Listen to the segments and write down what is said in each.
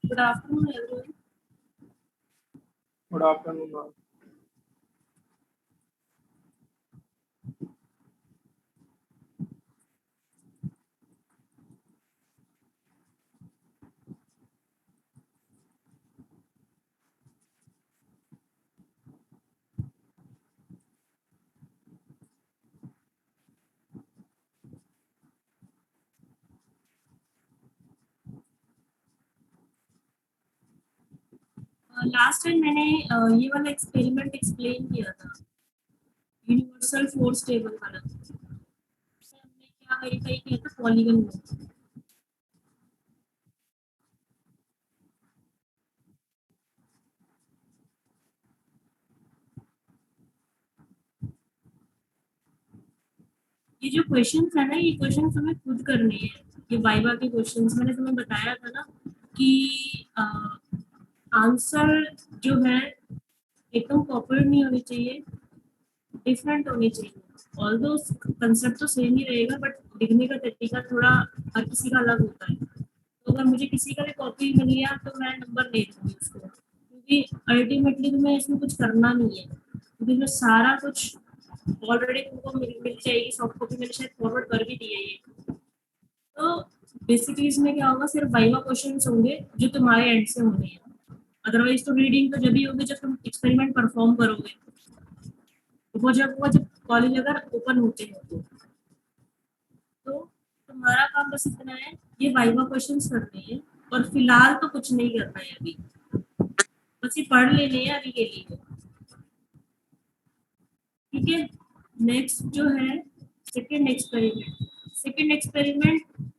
Good afternoon, everyone. Good afternoon, ma'am. Last time मैंने ये वाला एक्सपेरिमेंट एक्सप्लेन किया था, यूनिवर्सल फोर्स टेबल वाला। हमने क्या वेरीफाई किया था? पॉलीगन में। ये जो क्वेश्चंस है ना, ये क्वेश्चंस हमें खुद करने हैं। ये वाइवा के क्वेश्चंस मैंने तुम्हें बताया था ना कि आंसर जो है एकदम कॉपरेट नहीं होनी चाहिए, डिफरेंट होनी चाहिए। ऑल्दो कंसेप्ट तो सेम ही रहेगा, बट लिखने का तरीका थोड़ा हर किसी का अलग होता है। तो अगर मुझे किसी का भी कॉपी मिल गया तो मैं नंबर दे दूंगी उसको, क्योंकि अल्टीमेटली तुम्हें इसमें कुछ करना नहीं है, क्योंकि मैं सारा कुछ ऑलरेडी तुमको मिल जाएगी। सॉफ्ट कॉपी मैंने शायद फॉरवर्ड कर भी दिया ये। तो बेसिकली इसमें क्या होगा, सिर्फ वाइवा क्वेश्चंस होंगे जो तुम्हारे एंड से होने हैं। अदरवाइज तो रीडिंग तो जब भी होगी जब तुम एक्सपेरिमेंट परफॉर्म करोगे, वो जब कॉलेज अगर ओपन होते हैं तो तुम्हारा काम बस इतना है, ये वाइवा क्वेश्चंस करने हैं। और फिलहाल तो कुछ नहीं करना है अभी, बस ये पढ़ लेने हैं अभी के लिए। ठीक है, नेक्स्ट जो है सेकेंड एक्सपेरिमेंट। सेकेंड एक्सपेरिमेंट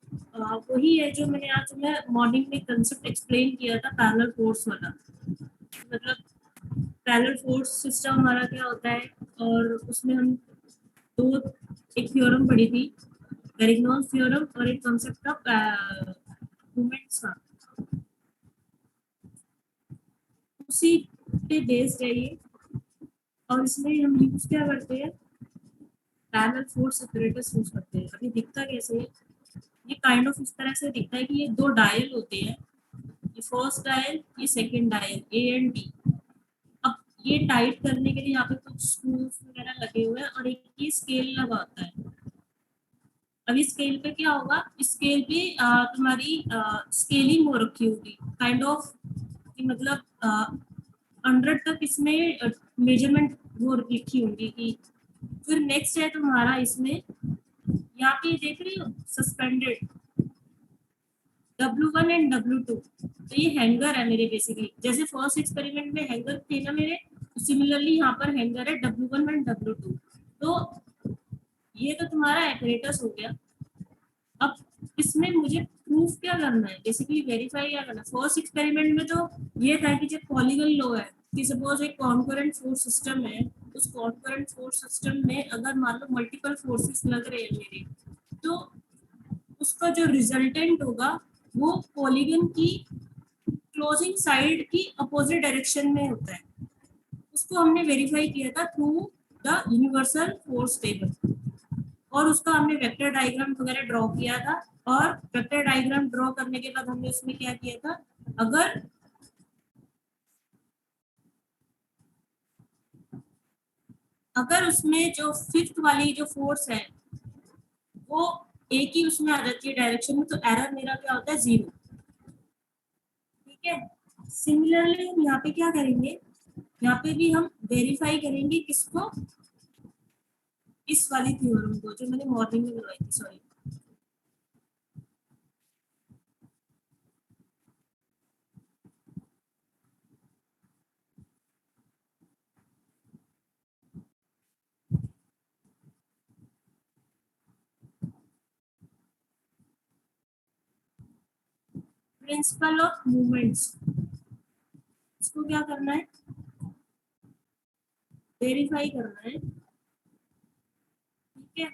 वही है जो मैंने आज तुम्हें मॉर्निंग में कंसेप्ट एक्सप्लेन किया था, पैरेलल फोर्स वाला। मतलब पैरेलल फोर्स सिस्टम हमारा क्या होता है, और उसमें हम दो एक थ्योरम पढ़ी थी, वेरिग्नॉस थ्योरम, और एक कंसेप्ट ऑफ मोमेंट्स का। उसी पे बेस्ड है ये। और इसमें हम यूज क्या करते हैं, पैरेलल फोर्स सेपरेटर्स यूज करते हैं। अभी दिखता कैसे है, ये काइंड ऑफ इस तरह से दिखता है कि ये दो डायल होते हैं, ये फर्स्ट डायल, ये second dial, A and B. अब ये टाइट करने के लिए यहाँ पे कुछ स्क्रूज वगैरह लगे हुए हैं, और एक ये स्केल लगा होता है। अब इस स्केल पे क्या होगा, इस स्केल पे तुम्हारी स्केलिंग हो रखी होगी काइंड ऑफ, मतलब 100 तक इसमें मेजरमेंट वो लिखी होगी कि। फिर नेक्स्ट है तुम्हारा इसमें, यहाँ पे देख रही हो सस्पेंडेड W1 एंड W2। तो ये हैंगर है मेरे, बेसिकली जैसे फर्स्ट एक्सपेरिमेंट में हैंगर थे ना मेरे, सिमिलरली यहाँ पर हैंगर है W1 एंड W2। तो ये तो तुम्हारा एपरेटस हो गया। अब इसमें मुझे प्रूफ क्या करना है, बेसिकली वेरीफाई क्या करना है। फर्स्ट एक्सपेरिमेंट में तो ये था कि जब पॉलीगन लो है, कि सपोज एक कॉन्करेंट फोर्स सिस्टम है, उस कॉन्करेंट फोर्स सिस्टम में अगर मान लो मल्टीपल फोर्सेस लग रहे हैं मेरे, तो उसका जो रिजल्टेंट होगा वो पॉलीगन की क्लोजिंग साइड की अपोजिट डायरेक्शन में होता है। उसको हमने वेरीफाई किया था through the universal force table, और उसका हमने वेक्टर डायग्राम वगैरह ड्रॉ किया था। और वेक्टर डायग्राम ड्रॉ करने के बाद हमने उसमें क्या किया था, अगर अगर उसमें जो फिफ्थ वाली जो फोर्स है वो एक ही उसमें आ जाती है डायरेक्शन में, तो एरर मेरा क्या होता है, 0। ठीक है, सिमिलरली हम यहाँ पे क्या करेंगे, यहाँ पे भी हम वेरीफाई करेंगे किसको, इस वाली थ्योरम को जो मैंने मॉर्निंग में करवाई थी, सॉरी। प्रिंसिपल ऑफ मूवमेंट्स, इसको क्या करना है, वेरीफाई करना है, ठीक है।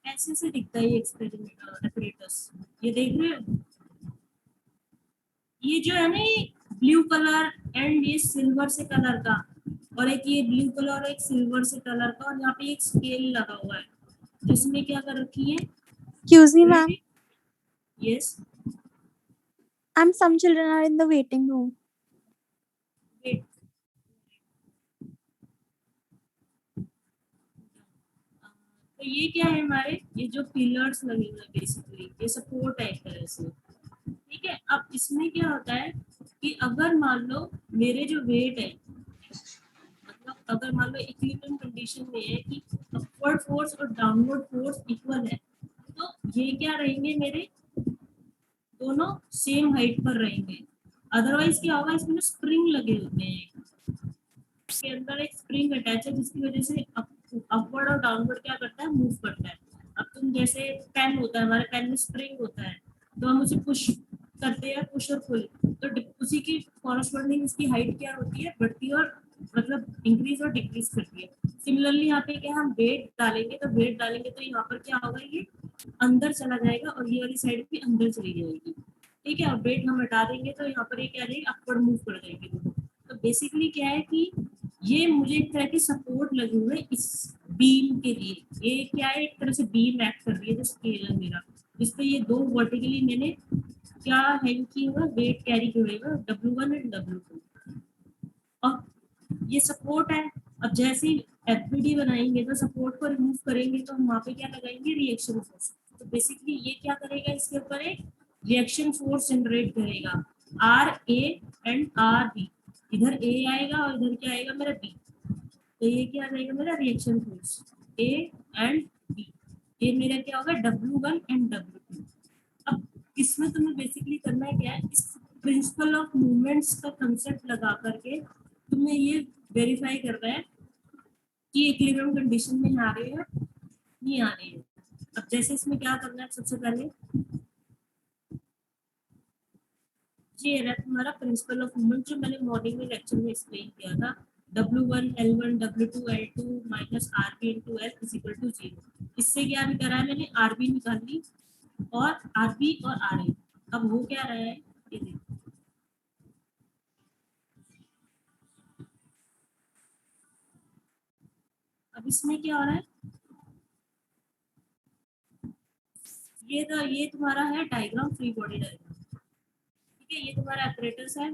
ऐसे से दिखता है ये एक्सपेरिमेंट ऑपरेटर्स, ये देख रहे हो, ये जो है ना ये ब्लू कलर एंड ये सिल्वर से कलर का, और एक ये ब्लू कलर और एक सिल्वर से कलर का, और यहाँ पे एक स्केल लगा हुआ है जिसमें क्या कर रखी है, Excuse me, ma'am. Yes Some children are in the waiting room. Wait, तो ये क्या है हमारे, ये जो पिलर्स लगे हुए हैं बेसिकली ये सपोर्ट है एक तरह से, ठीक है। अब इसमें क्या होता है कि अगर मान लो मेरे जो वेट है, मतलब अगर मान लो इक्विलिब्रियम कंडीशन में है कि अपवर्ड फोर्स और डाउनवर्ड फोर्स इक्वल है, तो ये क्या रहेंगे मेरे, दोनों सेम हाइट पर रहेंगे। अदरवाइज क्या होगा, इसमें स्प्रिंग लगे होते हैं, इसके अंदर एक स्प्रिंग अटैच है जिसकी वजह से अपवर्ड और डाउनवर्ड क्या करता है, मूव करता है। अब तुम जैसे पेन होता है, हमारे पेन में स्प्रिंग होता है, तो हम उसे पुश करते हैं, पुश और पुल, तो उसी की कॉरस्पॉन्डिंग इसकी हाइट क्या होती है, बढ़ती है, और मतलब इंक्रीज और डिक्रीज करती है। सिमिलरली यहाँ पे क्या हम वेट डालेंगे, तो वेट डालेंगे तो यहाँ पर क्या होगा, ये अंदर चला जाएगा और ये वाली साइड भी अंदर चली जाएगी, ठीक है। और वेट हम हटा देंगे तो यहाँ पर ये क्या जाएगी, अपवर्ड मूव कर जाएंगे। तो बेसिकली क्या है कि ये मुझे एक तरह की सपोर्ट लगे हुए इस बीम के लिए, ये क्या है, एक तरह से बीम एक्ट कर रही है, जो स्केल है मेरा, जिसपे ये दो वर्टिकली मैंने क्या हैंग किए हुए, वेट कैरी किए हुए W1 एंड W2, और ये सपोर्ट है। अब जैसे ही एफबीडी बनाएंगे तो सपोर्ट को रिमूव करेंगे, तो हम वहाँ पे क्या लगाएंगे, रिएक्शन फोर्स। तो बेसिकली ये क्या करेगा, इसके ऊपर एक रिएक्शन फोर्स जनरेट करेगा, R A and R B, इधर ए आएगा और इधर क्या आएगा मेरा बी, तो ये क्या आ जाएगा मेरा reaction force A and B, ये मेरा क्या होगा W1 एंड W2। अब इसमें तुम्हें बेसिकली करना है क्या है, इस प्रिंसिपल ऑफ मूवमेंट्स का कंसेप्ट लगा करके तुम्हें ये वेरीफाई करना है कि इक्विलिब्रियम कंडीशन में आ रहे हैं, नहीं आ रहे हैं। अब जैसे इसमें क्या करना है, सबसे पहले ये है तुम्हारा प्रिंसिपल ऑफ मूवमेंट, जो मैंने मॉर्निंग में लेक्चर में एक्सप्लेन किया था, W1 L1 W2 L2 minus RB into L is equal to 0। इससे क्या भी करा है मैंने, RB निकाल ली और RB और RA। अब हो क्या रहा है, ये देखो, अब इसमें क्या हो रहा है, ये तुम्हारा है डायग्राम, फ्री बॉडी डायग्राम, ठीक है। ये तुम्हारा ऑपरेटर्स है,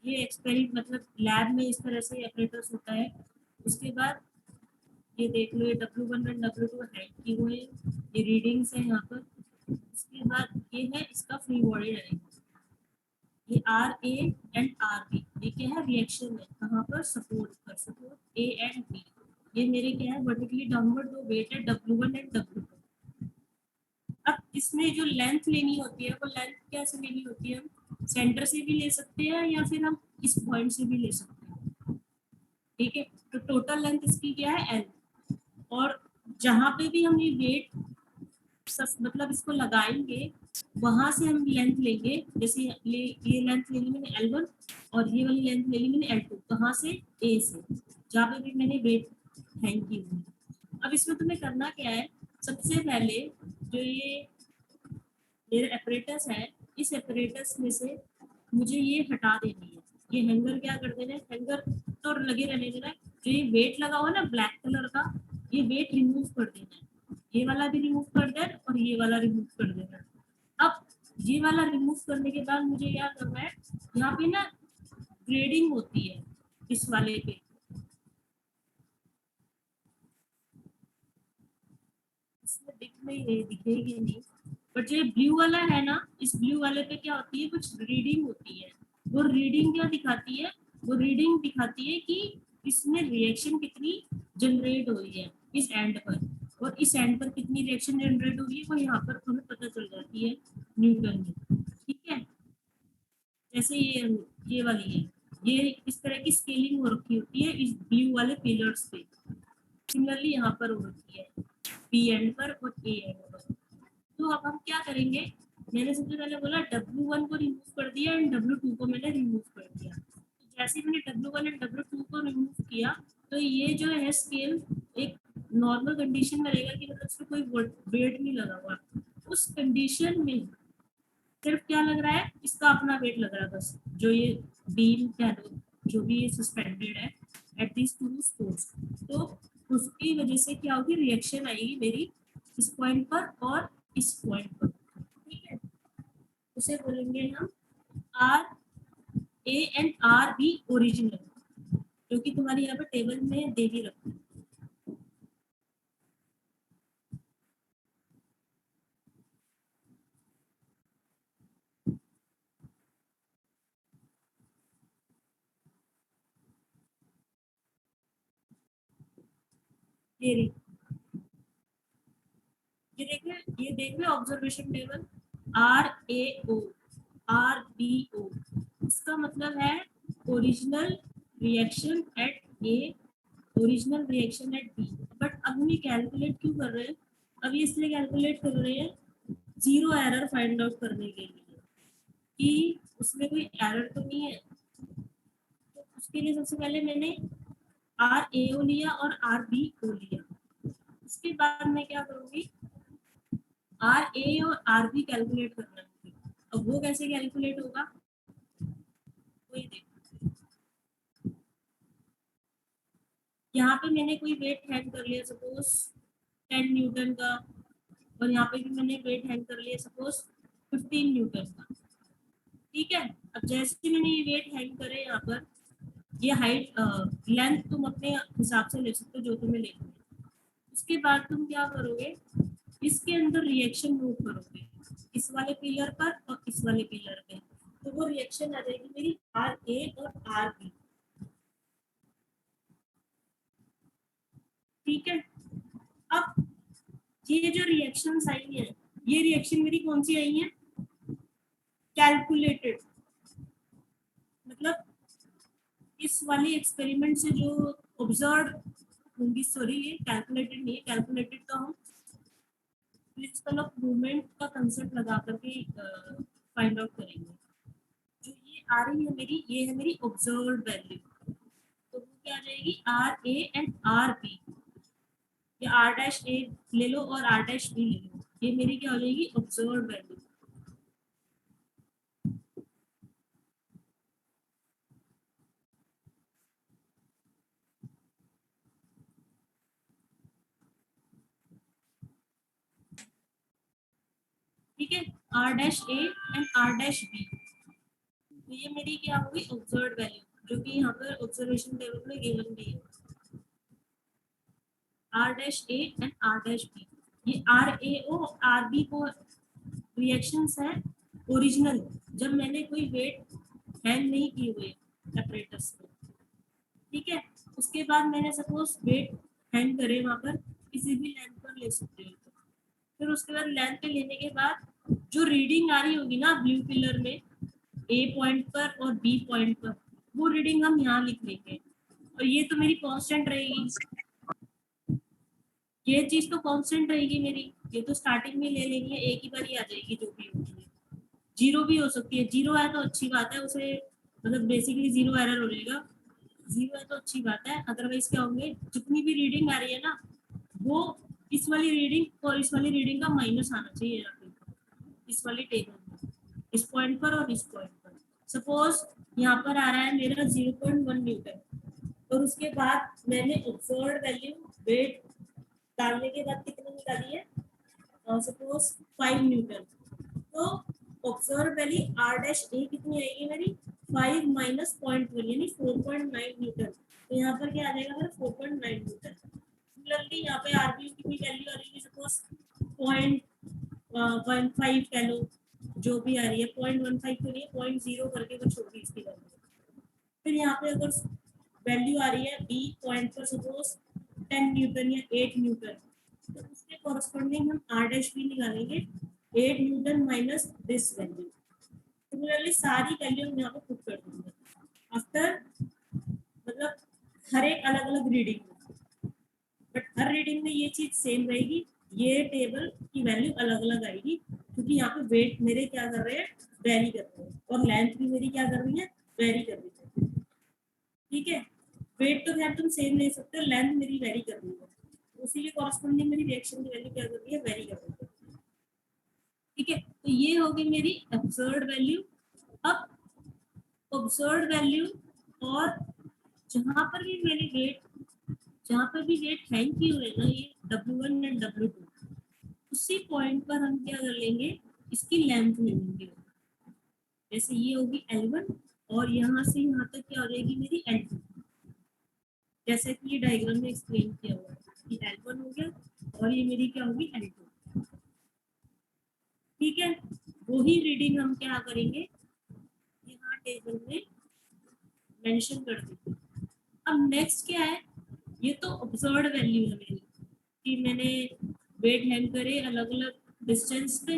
ये एक्सपेरिमेंट मतलब लैब में इस तरह से ऑपरेटर्स होता है। उसके बाद ये देख लो, ये W1 और W2 है कि वो ये रीडिंग्स है यहाँ पर। उसके बाद ये है इसका फ्री बॉडी डायग्राम, ये RA एंड RB, ये क्या है, रिएक्शन है कहाँ पर, सपोर्ट पर, सपोर्ट A एंड B। ये मेरे क्या है, वर्टिकली डाउनवर्ड दो वेट है W1 एंड W2। अब इसमें जो लेंथ लेनी होती है, वो लेंथ कैसे लेनी होती है, हम सेंटर से भी ले सकते हैं या फिर हम इस पॉइंट से भी ले सकते हैं, ठीक है। तो टोटल लेंथ इसकी क्या है, L, और जहाँ पे भी हम ये वेट मतलब इसको लगाएंगे, वहां से हम लेंथ लेंगे, जैसे ये लेंथ ले ली मैंने L1 और ये वाली लेंथ ले ली मैंने L2, कहाँ से, A से, जहाँ पे भी मैंने वेट हैंग की हुई। अब इसमें तुम्हें करना क्या है, सबसे पहले जो ये मेरे एपरेटस है, इस एपरेटस में से मुझे ये हटा देनी है, ये हैंगर क्या कर देना है, हैंगर तो लगे रहने देना है, जो ये वेट लगा हुआ ना ब्लैक कलर का, ये वेट रिमूव कर देना है, ये वाला भी रिमूव कर देना और ये वाला रिमूव कर देना। अब ये वाला रिमूव करने के बाद मुझे क्या करना है, यहाँ पे ना ग्रेडिंग होती है इस वाले पे, इसमें दिख नहीं, दिखेगी नहीं, बट जो ब्लू वाला है ना, इस ब्लू वाले पे क्या होती है, कुछ रीडिंग होती है। वो रीडिंग क्या दिखाती है, वो रीडिंग दिखाती है कि इसमें रिएक्शन कितनी जनरेट हो रही है इस एंड पर, और इस एंड पर कितनी रिएक्शन जनरेट हो रही है वो यहाँ पर हमें पता चल जाती है न्यूटन में, ठीक है। जैसे ये वाली है, ये इस तरह की स्केलिंग हो रखी होती है इस ब्लू वाले पिलर्स पे, सिमिलरली यहाँ पर हो रखी है बी एंड पर और ए एंड पर। तो अब हम क्या करेंगे, मैंने सबसे पहले बोला W1 को रिमूव कर दिया एंड W2 को मैंने रिमूव कर दिया। तो जैसे ही मैंने W1 एंड W2 को रिमूव किया तो ये जो है स्केल एक नॉर्मल कंडीशन में रहेगा कि मतलब उसमें कोई वेट नहीं लगा हुआ। उस कंडीशन में सिर्फ क्या लग रहा है, इसका अपना वेट लग रहा है बस, जो ये बीम कह दो, जो भी ये सस्पेंडेड है एट दिस टू स्पोर्ट्स। तो उसकी वजह से क्या होगी, रिएक्शन आएगी मेरी इस पॉइंट पर और इस पॉइंट पर। ठीक है, उसे बोलेंगे हम R A and R B original, जो कि तुम्हारी यहाँ पर टेबल में दे भी रखा है। ये रही, ये देख रहे observation table R A O R B O, इसका मतलब है original reaction at A, original reaction at B. But अब हम ये कैलकुलेट क्यों कर रहे हैं, अब ये इसलिए कैलकुलेट कर रहे हैं जीरो एरर फाइंड आउट करने के लिए कि उसमें कोई एरर तो नहीं है। तो उसके लिए सबसे पहले मैंने आर ए ओ लिया और आर बी ओ लिया। उसके बाद मैं क्या करूंगी, आर ए और आर बी कैलकुलेट करना है। अब वो कैसे कैलकुलेट होगा, वही देखो। यहाँ पे मैंने कोई वेट हैंग कर लिया सपोज 10 न्यूटन का, और यहाँ पे भी मैंने वेट हैंग कर लिया सपोज 15 न्यूटन का। ठीक है, अब जैसे मैंने ये वेट हैंग करे यहाँ पर, ये हाइट लेंथ तुम अपने हिसाब से ले सकते हो जो तुम्हें लेना है। उसके बाद तुम क्या करोगे, इसके अंदर रिएक्शन नोट करोगे, इस वाले पिलर पर और इस वाले पिलर पे। तो वो रिएक्शन आ जाएगी मेरी आर ए और आर बी। ठीक है, अब ये जो रिएक्शंस आई है, ये रिएक्शन मेरी कौन सी आई है, कैलकुलेटेड। मतलब इस वाली एक्सपेरिमेंट से जो ऑब्जर्व होंगी, सॉरी ये कैलकुलेटेड नहीं है, कैलकुलेटेड तो हम प्रिंसिपल ऑफ मूवमेंट का कंसेप्ट लगा करके फाइंड आउट करेंगे। जो ये आ रही है मेरी, ये है मेरी ऑब्जर्व वैल्यू। तो वो क्या आ जाएगी, R A and R B, या आर डैश ए ले लो और आर डैश बी ले लो, ये मेरी क्या हो जाएगी ऑब्जर्व वैल्यू। ठीक है, R dash A and R dash B, तो ये मेरी क्या होगी ऑब्जर्व वैल्यू, जो कि यहाँ पर ऑब्जर्वेशन टेबल में गिवन भी है, R dash A and R dash B. ये R A O R B को रिएक्शंस है ओरिजिनल, जब मैंने कोई वेट हैंग नहीं किए हुए apparatus पे। ठीक है, उसके बाद मैंने सपोज वेट हैंग करे वहां पर, किसी भी लेंथ पर ले सकते हो। फिर उसके बाद लेंथ पे लेने के बाद जो रीडिंग आ रही होगी ना ब्लू पिलर में, ए पॉइंट पर और बी पॉइंट पर, वो रीडिंग हम यहाँ लिख लेंगे, और ये तो मेरी कांस्टेंट रहेगी। ये चीज तो कांस्टेंट रहेगी मेरी, ये तो स्टार्टिंग में ले लेनी है, एक ही बार ही आ जाएगी जो भी होगी। जीरो भी हो सकती है, जीरो है तो अच्छी बात है, उसे मतलब बेसिकली जीरो एरर हो जाएगा, जीरो है तो अच्छी बात है। अदरवाइज क्या होंगे, जितनी भी रीडिंग आ रही है ना, वो इस वाली रीडिंग और इस वाली रीडिंग का माइनस आना चाहिए यहाँ पे, इस वाली टेबल में, इस पॉइंट पर और इस पॉइंट पर। सपोज यहाँ पर आ रहा है मेरा 0.1 न्यूटन, और उसके बाद मैंने ऑब्जर्व वैल्यू वेट डालने के बाद कितनी निकाली है, सपोज 5 न्यूटन। तो ऑब्जर्व वैल्यू आर डैश ए कितनी आएगी मेरी, 5 माइनस 0.1 यानी 4.9 न्यूटन। तो यहाँ पर क्या आ जाएगा मेरा 4.9 न्यूटन। सिमिलरली यहाँ पे आर बी की भी वैल्यू आ रही है सपोज 0.15 कह लो, जो भी आ रही है 0.15 तो नहीं, 0.0 करके कुछ होगी इसकी वैल्यू। फिर यहाँ पे अगर वैल्यू आ रही है बी पॉइंट पर सपोज 10 न्यूटन या 8 न्यूटन, तो उसके कॉरस्पॉन्डिंग हम आर डैश बी निकालेंगे 8 Newton minus this value. Similarly सारी वैल्यू हम यहाँ पे पुट कर देंगे आफ्टर, मतलब हर एक अलग अलग रीडिंग, बट हर रीडिंग में ये चीज सेम रहेगी, ये टेबल की वैल्यू अलग अलग आएगी क्योंकि यहाँ पे वेट मेरे क्या कर रहे हैं, वेरी कर रहे हैं, और लेंथ भी मेरी क्या कर रही है, वेरी कर रही है। ठीक है, वेट तो खैर तुम सेम ले सकते हो, लेंथ मेरी वेरी कर रही है, उसी के कॉरस्पॉन्डिंग मेरी रिएक्शन की वैल्यू क्या कर रही है, वेरी कर रही है। ठीक है, तो ये होगी मेरी ऑब्जर्व्ड वैल्यू। अब ऑब्जर्व्ड वैल्यू, और जहां पर भी मेरी वेट, जहां पर भी वेट हैंग की हुई है ना, ये W1 एंड W2, उसी पॉइंट पर हम क्या कर लेंगे, इसकी लेंथ ले लेंगे। जैसे ये होगी L1, और यहाँ से यहाँ तक क्या हो जाएगी मेरी L2, जैसे कि ये डायग्राम में एक्सप्लेन किया हुआ है कि L1 हो गया, और ये मेरी क्या होगी, L2। ठीक है, वही रीडिंग हम क्या करेंगे, यहाँ टेबल में मेंशन कर देंगे। अब नेक्स्ट क्या है, ये तो ऑब्जर्व्ड वैल्यू है मेरी, कि मैंने वेट हैंग करे अलग अलग डिस्टेंस पे,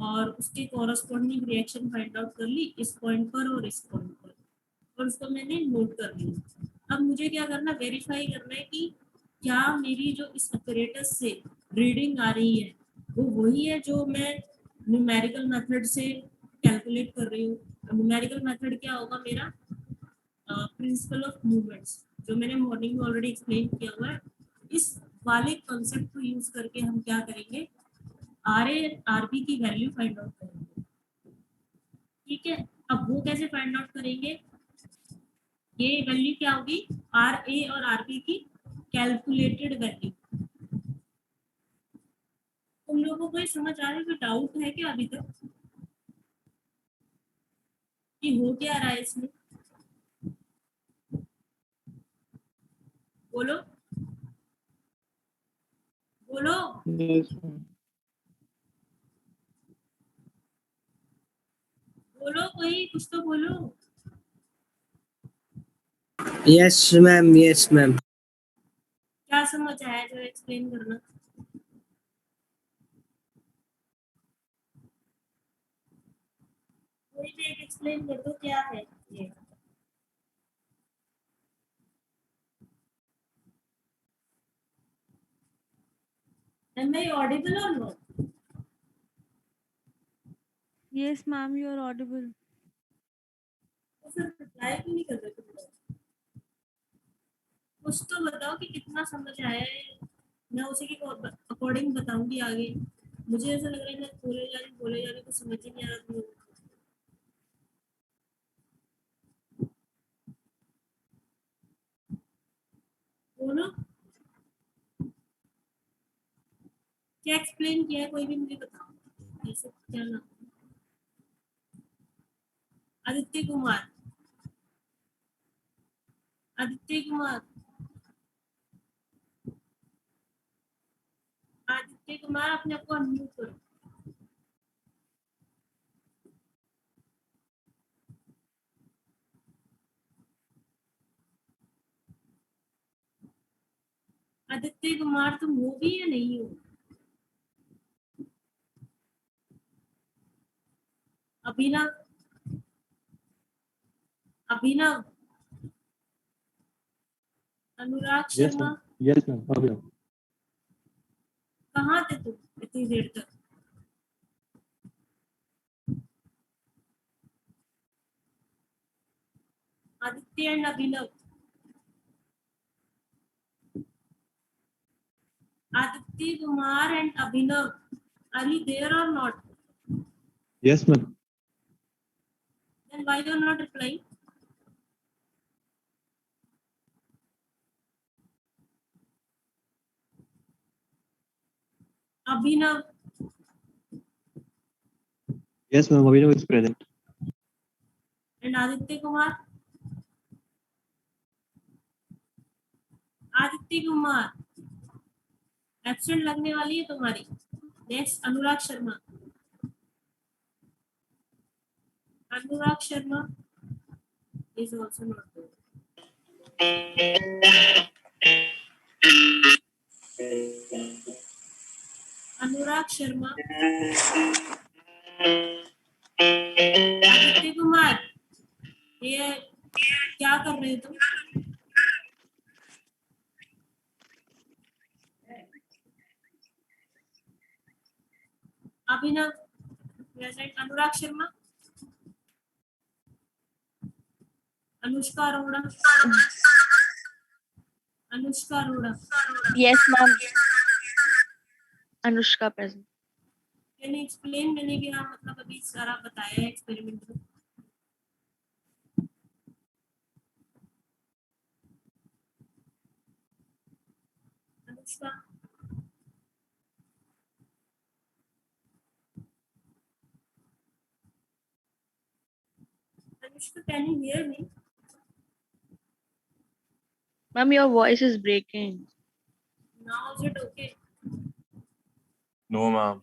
और उसके कॉरस्पॉन्डिंग रिएक्शन फाइंड आउट कर ली इस पॉइंट पर और इस पॉइंट पर, और उसको मैंने नोट कर लिया। अब मुझे क्या करना, वेरीफाई करना है कि क्या मेरी जो इस अपरेटस से रीडिंग आ रही है वो वही है जो मैं न्यूमेरिकल मेथड से कैलकुलेट कर रही हूँ। न्यूमेरिकल मेथड क्या होगा मेरा, प्रिंसिपल ऑफ मूवमेंट्स, जो मैंने मॉर्निंग में ऑलरेडी एक्सप्लेन किया हुआ है। इस वाले कॉन्सेप्ट को यूज करके हम क्या करेंगे, आर ए आर बी की वैल्यू फाइंड आउट करेंगे। ठीक है, अब वो कैसे फाइंड आउट करेंगे, ये वैल्यू क्या होगी, आर ए और आर बी की कैलकुलेटेड वैल्यू। तुम लोगों को ये समझ आ रहा है, कोई डाउट है क्या अभी तक कि हो क्या रहा है इसमें, बोलो बोलो Yes, ma'am. बोलो, कोई कुछ तो बोलो। Yes, ma'am. Yes, ma'am. क्या समझ आया, जो एक्सप्लेन करना। कोई भी एक एक्सप्लेन कर दो क्या है ये। Am I audible or not? Yes, ma'am, you are audible. तो फिर रिप्लाई क्यों नहीं कर रहे तुम लोग? कुछ तो बताओ कि कितना समझ आया है, मैं उसी के अकॉर्डिंग बताऊंगी आगे। मुझे ऐसा लग रहा है मैं बोले जा रही कुछ समझ ही नहीं आ रहा तुम लोगों को। बोलो क्या एक्सप्लेन किया है, कोई भी मुझे बताओ। ऐसे क्या नाम, आदित्य कुमार, आदित्य कुमार, आदित्य कुमार, अपने आप को अनम्यूट करो। आदित्य कुमार तुम हो भी या नहीं हो? अभिनव, अभिनव, अनुराग Yes, Sharma, ma'am. Yes, ma'am. Okay. कहाँ थे तुम इतनी देर तक? Aditya and Abhinav, Aditya Kumar and Abhinav, are you there or not? Yes, ma'am. Then why you are not replying? Abhinav Yes, ma'am. Abhinav is present. and Aditya Kumar, Aditya Kumar absent लगने वाली है तुम्हारी। Next Anurag Sharma, Anurag Sharma is also not there. Anurag Sharma, Aditya Kumar, ये क्या कर रहे हो तुम? Abhinav, present. Anurag Sharma, Anushka Arora, Anushka Arora, Yes, ma'am. Anushka present. Can you explain? मैंने भी हाँ मतलब अभी सारा बताया है एक्सपेरिमेंट में। Anushka, Anushka, can you hear me? Ma'am, your voice is breaking. Now is it okay? No, ma'am.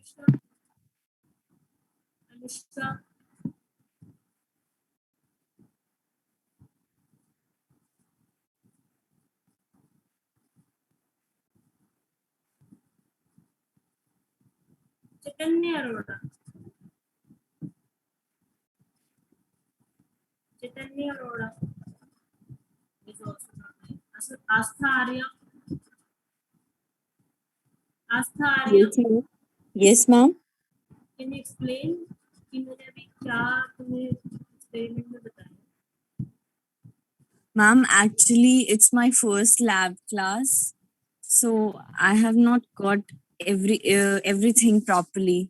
Anushka, Chaitanya Arora, Chaitanya Arora is also not there. Aastha Arya, Aastha Arya, Yes, ma'am. Yes, ma'am. Can you explain कि मैंने अभी क्या तुम्हें experiment में बताया? Ma'am, actually, it's my first lab class, so I have not got everything properly.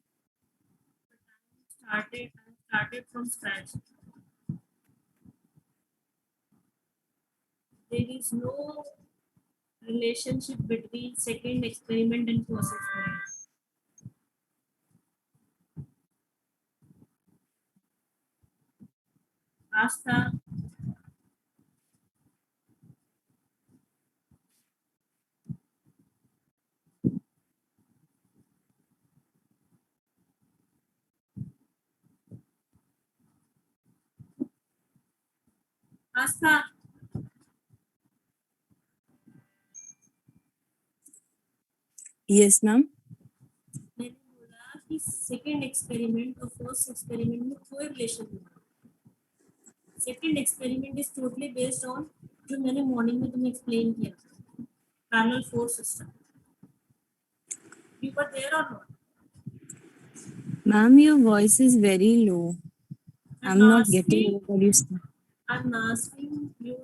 started from scratch. There is no relationship between second experiment and first experiment. Aastha, Aastha, Yes, ma'am. मैंने बोला कि second experiment और first experiment में कोई relation नहीं है। Second experiment is totally based on जो मैंने मॉर्निंग में तुम्हें एक्सप्लेन किया, parallel force system. You were there और not? Ma'am, your voice is very low. I'm not getting what you say. I'm asking you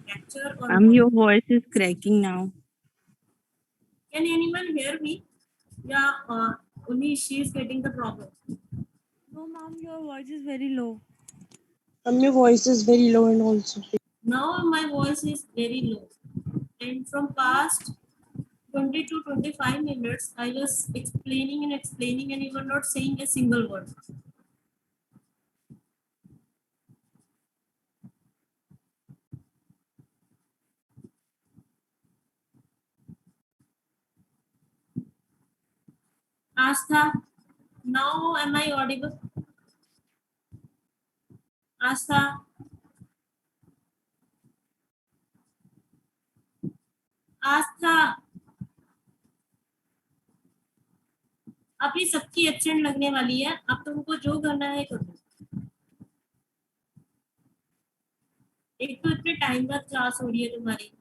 capture or Ma'am, not? your voice is cracking now. Can anyone hear me? Yeah, only she is getting the problem. No, ma'am, your voice is very low. Your voice is very low and also. Now my voice is very low, and from past 20 to 25 minutes I was explaining and you were not saying a single word. Astha, now am I audible? Astha, आस्था, अभी सबकी absent लगने वाली है, अब तुमको जो करना है करो। एक तो इतने टाइम बाद क्लास हो रही है तुम्हारी।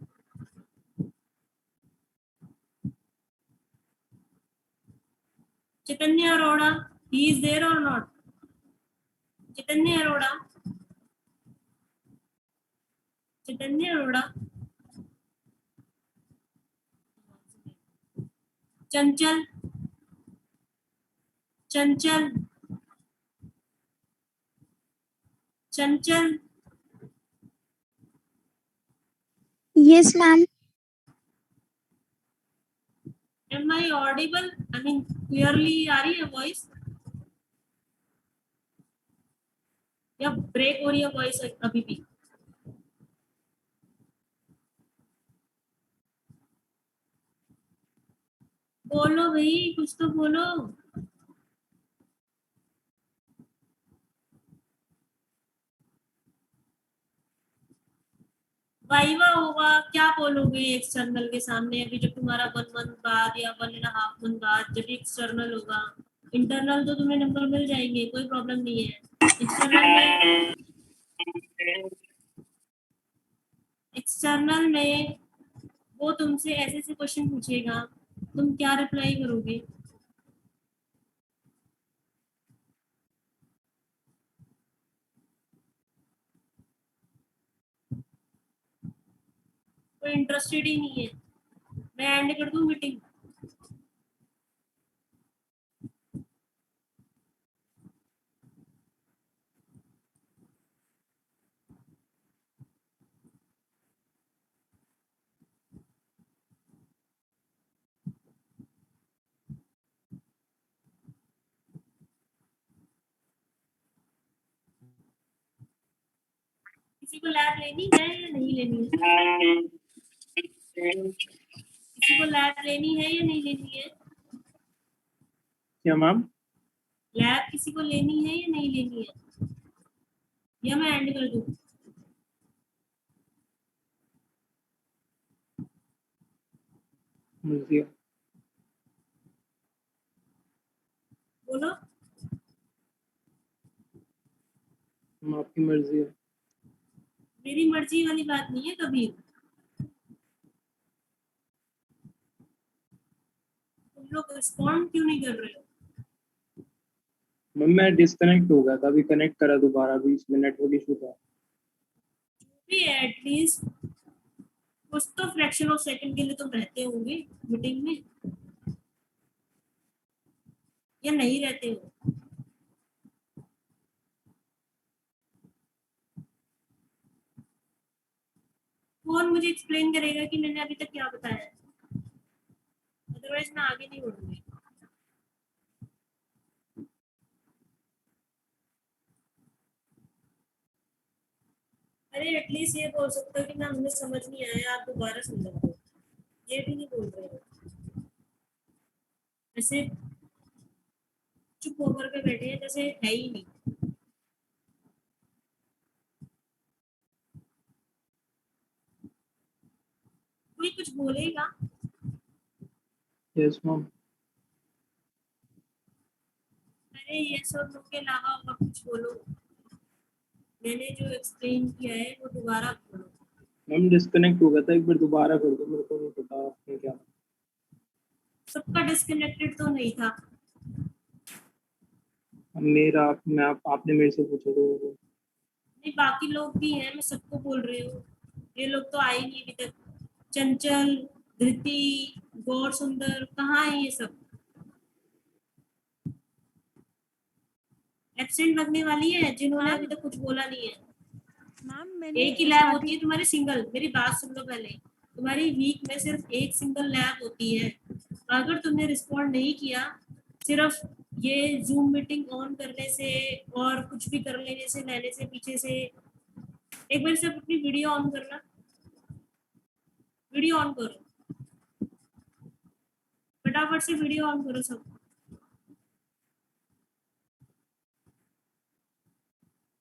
चैतन्य Arora, he is there or not? Chaitanya Arora, Chaitanya Arora, Chanchal, Chanchal, Chanchal, Yes, ma'am. am I audible? I mean clearly आ रही है वॉइस या ब्रेक हो रही है वॉइस अभी भी? बोलो भाई, कुछ तो बोलो। वाइवा होगा, क्या बोलोगे एक्सटर्नल के सामने? अभी जब तुम्हारा 1 मंथ बाद या 1.5 मंथ बाद जब एक्सटर्नल होगा, इंटरनल तो तुम्हें नंबर मिल जाएंगे, कोई प्रॉब्लम नहीं है। एक्सटर्नल में वो तुमसे ऐसे ऐसे क्वेश्चन पूछेगा, तुम क्या रिप्लाई करोगे? कोई इंटरेस्टेड ही नहीं है, मैं एंड कर दूं मीटिंग। किसी को लैब लेनी है या नहीं लेनी है? किसी को लैब लेनी है या नहीं लेनी है? क्या मैम? लैब किसी को लेनी है या नहीं लेनी है, या मैं एंड कर दूं? मर्जी है। बोलो। आपकी मर्जी है। मेरी मर्जी वाली बात नहीं है कभी। तुम लोग रिस्पॉन्ड क्यों नहीं कर रहे हो? मैम मैं डिस्कनेक्ट हो गया था, अभी कनेक्ट करा दोबारा, 20 मिनट नेटवर्क इशू था। भी एटलीस्ट कुछ तो फ्रैक्शन ऑफ सेकंड के लिए तुम रहते होंगे मीटिंग में, या नहीं रहते हो? कौन मुझे एक्सप्लेन करेगा कि मैंने अभी तक क्या बताया है? अदरवाइज मैं आगे नहीं बढ़ूंगी। अरे एटलीस्ट ये बोल सकते हो कि ना हमें समझ नहीं आया, आप दोबारा समझा दो। ये भी नहीं बोल रहे हो, ऐसे चुप होकर के बैठे हैं जैसे है ही नहीं। कोई कुछ बोलेगा? Yes ma'am. अरे ये सब लोग के अलावा और कुछ बोलो, मैंने जो एक्सप्लेन किया है वो दोबारा बोलो। मैम डिस्कनेक्ट हो गया था, एक बार दोबारा कर दो, मेरे को नहीं पता आपने क्या। सबका डिस्कनेक्टेड तो नहीं था। मेरा मैं आपने मेरे से पूछा तो नहीं, बाकी लोग भी हैं, मैं सबको बोल रही हूँ। ये लोग तो आए नहीं अभी तक। चंचल, धृति, गौर सुंदर, कहाँ है ये सब? एब्सेंट लगने वाली है जिन्होंने अभी तक कुछ बोला नहीं है। मैम मैंने एक ही लैब होती है तुम्हारी सिंगल। मेरी बात सुन लो पहले। तुम्हारी वीक में सिर्फ एक सिंगल लैब होती है। अगर तुमने रिस्पॉन्ड नहीं किया, सिर्फ ये जूम मीटिंग ऑन करने से और कुछ भी कर लेने से, लेने से, पीछे से, एक बार सिर्फ अपनी वीडियो ऑन करना। वीडियो ऑन करो, फटाफट से वीडियो ऑन करो सब।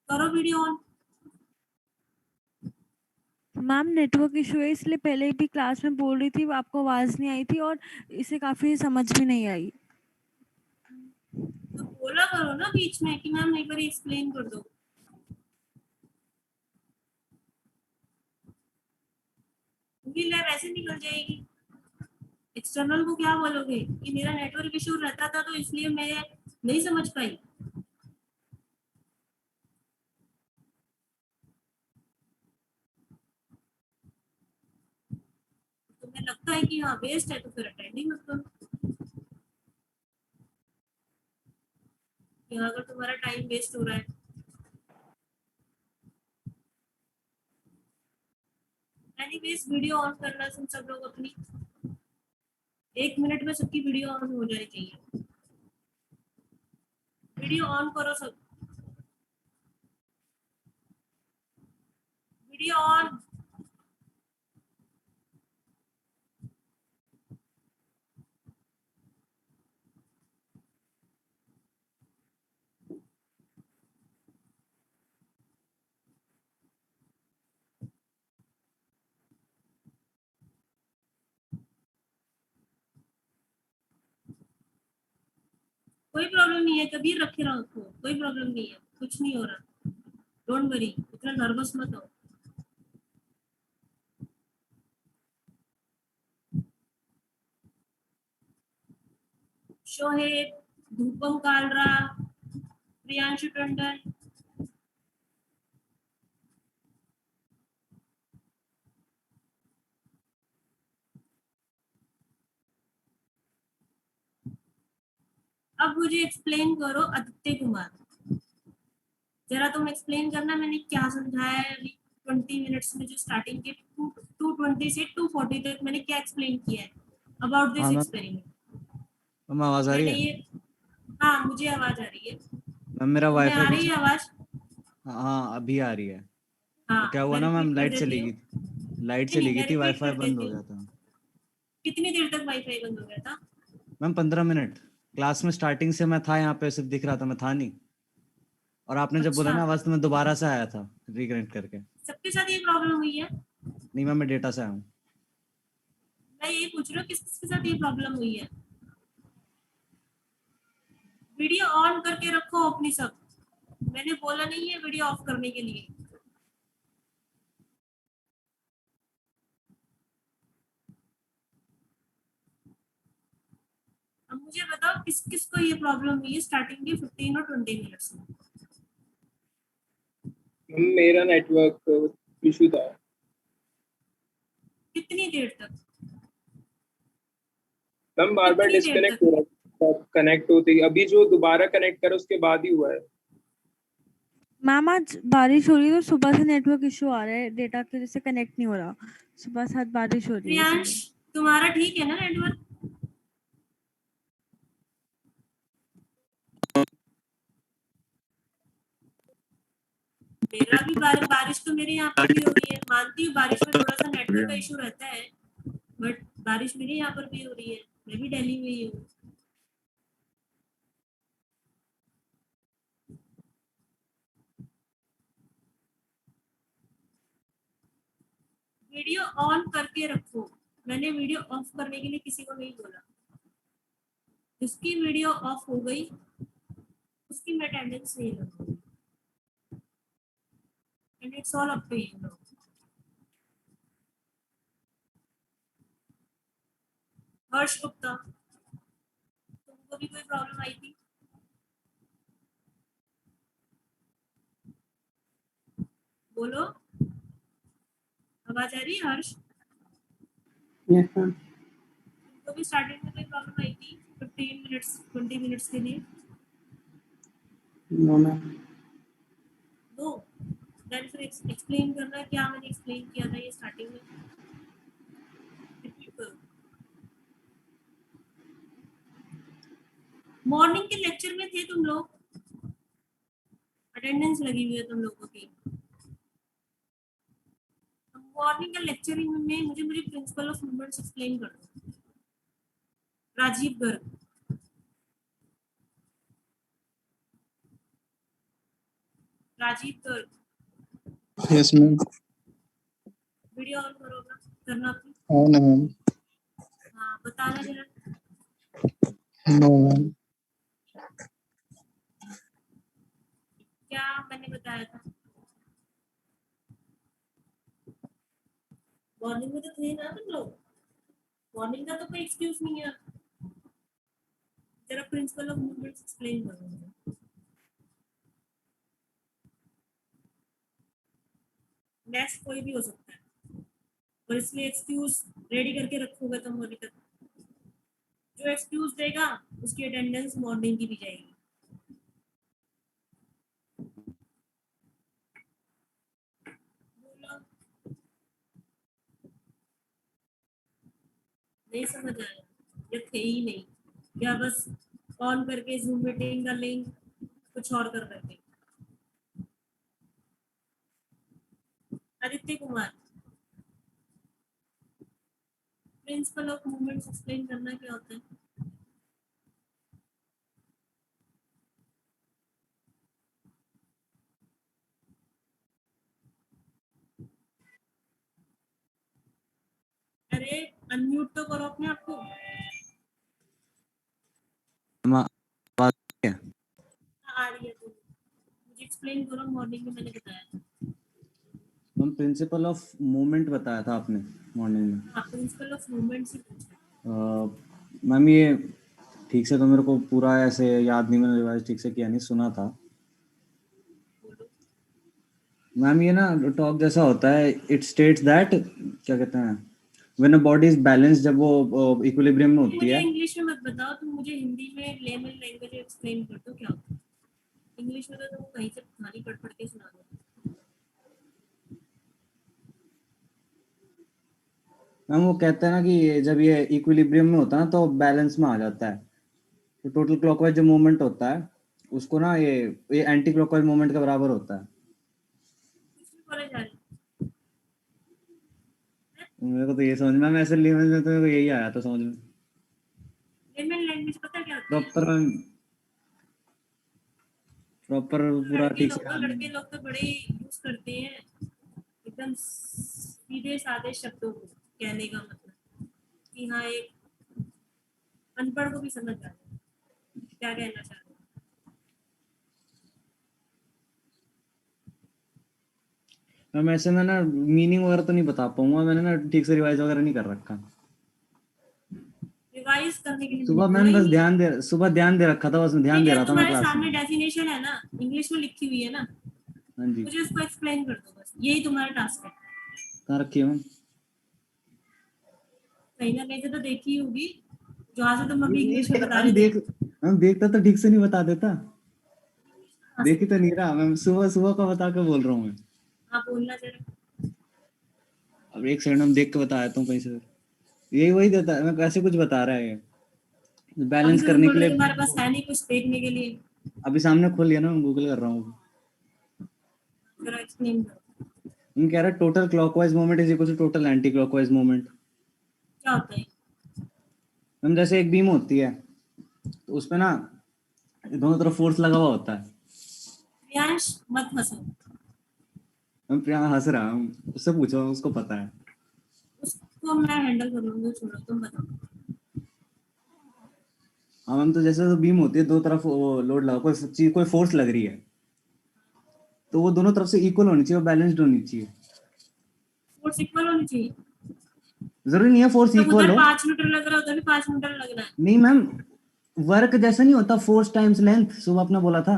करो video on. Ma'am network issue है, इसलिए पहले भी क्लास में बोल रही थी, आपको आवाज़ नहीं आई थी और इसे काफ़ी समझ भी नहीं आई। तो बोला करो ना बीच में कि मैम एक बार एक्सप्लेन कर दो। पूरी लैब ऐसे निकल जाएगी। एक्सटर्नल को क्या बोलोगे कि मेरा नेटवर्क इशू रहता था तो इसलिए मैं नहीं समझ पाई? तुम्हें लगता है कि हाँ वेस्ट है तो फिर अटेंड ही मत करो। कि हाँ, अगर तुम्हारा टाइम वेस्ट हो रहा है। एनीवेज वीडियो ऑन करना तुम सब लोग अपनी। 1 मिनट में सबकी वीडियो ऑन हो जानी चाहिए। वीडियो ऑन करो सब। Video on. कोई प्रॉब्लम नहीं है, कभी रखे रखो, कोई प्रॉब्लम नहीं है, कुछ नहीं हो रहा। डोंट वरी, इतना नर्वस मत हो। शोहेब, धूपम कालरा, प्रियांशु टंडन, अब मुझे एक्सप्लेन करो आदित्य कुमार, जरा तुम एक्सप्लेन करना मैंने क्या समझाया है अभी 20 मिनट्स में, जो स्टार्टिंग के 220 से 240 तक मैंने क्या एक्सप्लेन किया है अबाउट दिस हाँ मैम, एक्सपेरिमेंट। मैम आवाज आ रही मैंने है? ये, हाँ मुझे आवाज आ रही है, मैम मेरा तुम्हें वाईफाई आ रही बीच है में, आवाज? हाँ अभी आ रही है। हाँ क्या हुआ मैं ना मैम, रिपीट कर लाइट देती चली हूँ। गई, लाइट नहीं चली नहीं, गई मैं थी, रिपीट वाईफाई कर बंद देती हो हूँ। गया था। कितनी देर तक वाईफाई बंद हो गया था? मैम 15 मिनट, क्लास में स्टार्टिंग से मैं था यहाँ पे, सिर्फ दिख रहा था, मैं था नहीं। और आपने जब बोला अच्छा, ना आवाज, तो मैं दोबारा से आया था रिकनेक्ट करके। सबके साथ ये प्रॉब्लम हुई है? नहीं मैम, मैं डेटा से आया हूँ। मैं यही पूछ रही हूँ किस किसके साथ ये प्रॉब्लम हुई है। वीडियो ऑन करके रखो अपनी सब, मैंने बोला नहीं है वीडियो ऑफ करने के लिए। अब मुझे बताओ किस किस को ये प्रॉब्लम हुई है स्टार्टिंग के 15 और 20 मिनट्स में। मैम मेरा नेटवर्क इशू था। कितनी देर तक? मैम बार बार कितनी देर डिस्कनेक्ट तक? हो रहा था, कनेक्ट होती, अभी जो दोबारा कनेक्ट करा उसके बाद ही हुआ है। मैम आज बारिश हो रही है तो सुबह से नेटवर्क इशू आ रहा है, डेटा की वजह से कनेक्ट नहीं हो रहा। सुबह से आज बारिश हो रही है प्रियांश इसलिए। तुम्हारा ठीक है ना नेटवर्क? मेरा भी बारिश तो मेरे यहाँ पर भी हो रही है, मानती हूँ बारिश में थोड़ा सा नेटवर्क का इशू रहता है, बट बारिश मेरे यहाँ पर भी हो रही है, मैं भी दिल्ली में ही हूँ। वीडियो ऑन करके रखो, मैंने वीडियो ऑफ करने के लिए किसी को नहीं बोला। जिसकी वीडियो ऑफ हो गई उसकी मैं अटेंडेंस नहीं लूंगी, and it's all up to you now. Harsh Gupta, तुमको भी कोई प्रॉब्लम आई थी? बोलो, आवाज आ रही है हर्ष? Yes, ma'am. तुमको भी स्टार्टिंग में कोई प्रॉब्लम आई थी 15 मिनट्स 20 मिनट्स के लिए? No, ma'am. नो, देन फिर एक्सप्लेन करना क्या मैंने एक्सप्लेन किया था ये स्टार्टिंग में, रिपीट करो। मॉर्निंग के लेक्चर में थे तुम लोग, अटेंडेंस लगी हुई है तुम लोगों की। मॉर्निंग का लेक्चरिंग में मुझे प्रिंसिपल ऑफ मूवमेंट्स एक्सप्लेन कर दो। Rajeev Garg, Rajeev Garg, Yes, ma'am. Video on करो ना, करना अपनी। On, ma'am. हाँ बताना जरा। No, ma'am. क्या मैंने बताया था? मॉर्निंग में तो थे ना तुम लोग, मॉर्निंग का तो कोई एक्सक्यूज नहीं है। जरा प्रिंसिपल ऑफ मूवमेंट्स एक्सप्लेन करो मुझे। नेक्स्ट कोई भी हो सकता है, और इसलिए एक्सक्यूज रेडी करके रखोगे तुम मॉनिटर। जो एक्सक्यूज देगा उसकी अटेंडेंस मॉर्निंग की भी जाएगी। बोलो, नहीं समझ आया या थे ही नहीं, या बस ऑन करके जूम मीटिंग का लिंक कुछ और कर रहे थे? Aditya Kumar, principle of movements explain करना क्या होता है? अरे अनम्यूट तो करो अपने आप को। आवाज है? आ रही है तो मुझे एक्सप्लेन करो, मॉर्निंग में मैंने बताया था। मैम प्रिंसिपल ऑफ मूवमेंट बताया था आपने मॉर्निंग में। हाँ प्रिंसिपल ऑफ मूवमेंट से पूछा। मैम ये ठीक से तो मेरे को पूरा ऐसे याद नहीं, मैंने रिवाइज ठीक से किया नहीं, सुना था। बोलो। मैम ये ना टॉक जैसा होता है, इट स्टेट्स दैट, क्या कहते हैं, when a body is balance, जब वो इक्विलिब्रियम में होती मुझे है। इंग्लिश में मत बताओ, तुम मुझे हिंदी में लेमन लैंग्वेज एक्सप्लेन कर दो क्या होता है। इंग्लिश में तो तुम कहीं से कहानी पढ़ पढ़ के सुना दो। मैम वो कहते हैं ना कि जब ये इक्विलिब्रियम में होता है ना तो बैलेंस में आ जाता है। तो टोटल क्लॉकवाइज जो मूवमेंट होता है उसको ना ये एंटी क्लॉकवाइज मूवमेंट के बराबर होता है। कुछ भी बोले जा रहे हो। मेरे को तो ये समझ में, ऐसे लेवल में तो मेरे को यही आया था समझ में। लेमन लैंग्वेज पता क्या होता है? प्रॉपर पूरा लड़के ठीक लोग से लड़के लोग तो बड़े यूज करते हैं एकदम सीधे साधे शब्दों को कहने का मतलब कि हाँ एक अनपढ़ को भी समझ आ जाए क्या कहना चाह रहे हैं। मैम ऐसे में ना मीनिंग वगैरह तो नहीं बता पाऊंगा, मैंने ना ठीक से रिवाइज वगैरह नहीं कर रखा। रिवाइज करने के लिए सुबह मैंने मैम बोला बस ही ध्यान दे रखा था, बस मैं ध्यान नहीं। दे जो रहा था मैं तुम्हारे क्लास सामने में। डेफिनेशन है ना इंग्लिश में लिखी हुई है ना, हाँ जी, मुझे उसको एक्सप्लेन कर दो बस, यही तुम्हारा टास्क है। कहाँ रखी है मैम? कहीं ना कहीं से तो देखी होगी जहाँ से तुम अभी नहीं इंग्लिश में देख बता मैम, रहे थे। मैम देखता तो ठीक से नहीं बता देता। हाँ, देख ही तो नहीं रहा मैम, सुबह सुबह का बता के बोल रहा हूँ मैं। हाँ बोलना जरा। अब एक सेकंड में देख के बता देता हूँ कहीं से। यही वही देता है, मैं कैसे कुछ बता रहा है ये अभी बैलेंस तो तुम करने बोल के रहे लिए। हो तुम्हारे पास है नहीं कुछ देखने के लिए, अभी सामने खोल लिया ना, मैं गूगल कर रहा हूँ। जरा एक्सप्लेन करो हम कह रहा है total clockwise movement is equal to total anticlockwise movement. क्या होता है। हम जैसे एक बीम होती है तो उसपे ना दोनों तरफ फोर्स लगा हुआ होता है। प्रियांश मत हंसो, हम प्रिया हंस रहा हूँ, उससे पूछो उसको पता है। उसको मैं हैंडल कर लूंगी, छोड़ो तुम बताओ। हम तो जैसे तो बीम होती है दो तरफ वो लोड लगा, कोई चीज कोई फोर्स लग रही है तो वो दोनों तरफ से इक्वल होनी चाहिए, बैलेंस्ड होनी चाहिए। फोर्स इक्वल होनी चाहिए। जरूरी नहीं है फोर्स जब इक्वल उधर हो। 5 मीटर लग रहा है उधर भी 5 मीटर लग रहा है। नहीं मैम, वर्क जैसा नहीं होता, फोर्स टाइम्स लेंथ, सुबह आपने बोला था।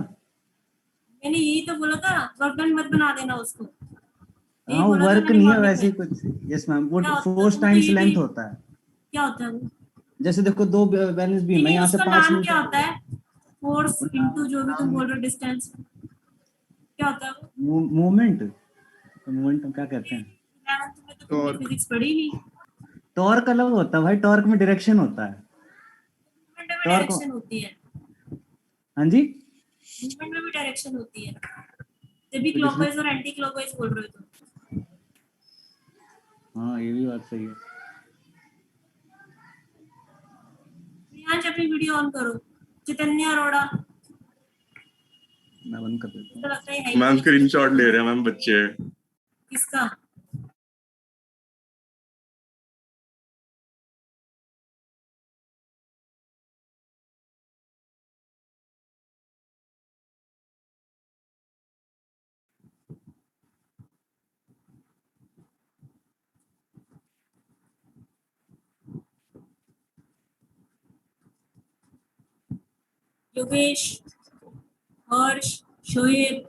मैंने यही तो बोला था, वर्कडन मत बना देना उसको, यही हाँ बोला था वर्क मैंने नहीं है मॉर्निंग वैसे में। ही कुछ। यस मैम, वो क्या होता फोर्स वो तो टाइम्स ये भी लेंथ होता है। क्या होता है वो। जैसे देखो दो बैलेंस नहीं बीम है, नहीं यहाँ से उसका 5 नाम क्या मीटर। होता है, फोर्स वो इनटू जो भी तुम नाम बोल रहे हो डिस्टेंस, क्या होता है वो। मूवमेंट, मूवमेंट हम क्या कहते हैं? 11th में तो तुमने फिजिक्स पढ़ी नहीं। टॉर्क अलग होता है भाई, टॉर्क में डायरेक्शन होता है। मूवमेंट में टॉर्क, डायरेक्शन होती है, हाँ जी, मूवमेंट में भी डायरेक्शन होती है, तभी तो जिसमें, क्लॉकवाइज और एंटी क्लॉकवाइज बोल रहे हो तुम। हाँ ये भी बात सही है। प्रियांश अपनी वीडियो ऑन करो, चैतन्य अरोड़ा, मैं बंद कर देता तो हूँ। लगता है ही मैम नहीं। स्क्रीनशॉट ले रहे हैं मैम बच्चे। किसका। योगेश, हर्ष, शोएब,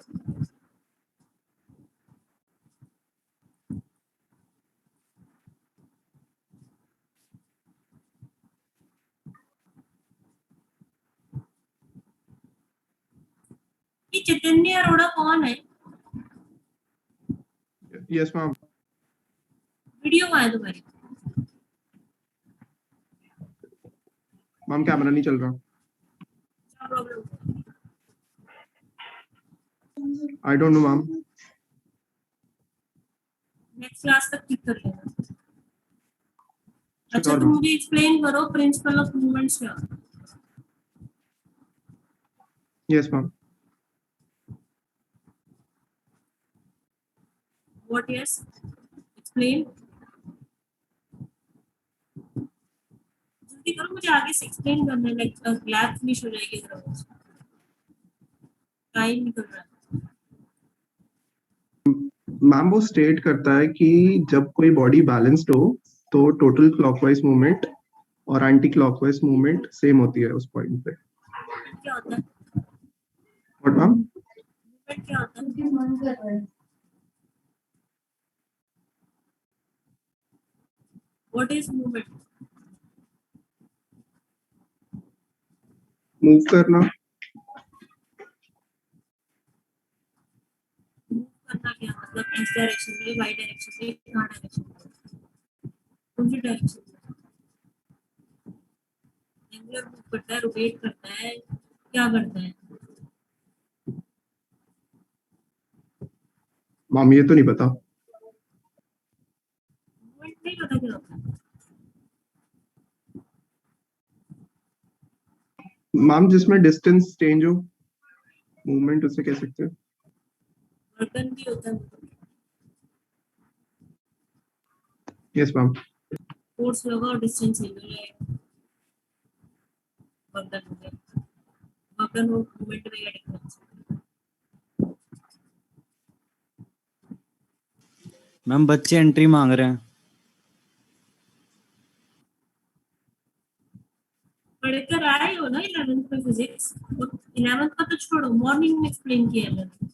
ये चैतन्य अरोड़ा कौन है। Yes ma'am. वीडियो कहाँ है तुम्हारी। मैम कैमरा नहीं चल रहा। क्या problem. I don't know ma'am. Next class तक ठीक कर लेना। अच्छा श्योर तुम मैम। मुझे एक्सप्लेन करो प्रिंसिपल ऑफ मूवमेंट्स क्या। Yes ma'am. What yes explain, जल्दी करो मुझे आगे से एक्सप्लेन करना है, लाइक लैब फिनिश हो जाएगी जरा, टाइम निकल रहा है। मैम वो स्टेट करता है कि जब कोई बॉडी बैलेंस्ड हो तो टोटल क्लॉकवाइज मूवमेंट और एंटी क्लॉकवाइज मूवमेंट सेम होती है उस पॉइंट पे। क्या होता है व्हाट मैम? मूवमेंट, क्या होता है। What is movement? मूव करना, मूव करना क्या मतलब इस डायरेक्शन में, वाई डायरेक्शन में, कहाँ डायरेक्शन में, कौन सी डायरेक्शन में? एंगुलर मूव करता है, रोटेट करता है, क्या करता है? मैम ये तो नहीं पता। मूवमेंट नहीं पता क्या होता है? मैम जिसमें डिस्टेंस चेंज हो, मूवमेंट उसे कह सकते हैं। वर्कन भी होता है, यस मैम। फोर्स लगा और डिस्टेंस चेंज हो जाएगा, वर्कन हो गया। वर्कन और मूवमेंट में क्या डिफरेंस? मैम बच्चे एंट्री मांग रहे हैं। पढ़कर आए हो ना 11th में फिजिक्स, 11th का तो छोड़ो, मॉर्निंग में एक्सप्लेन किया मैंने।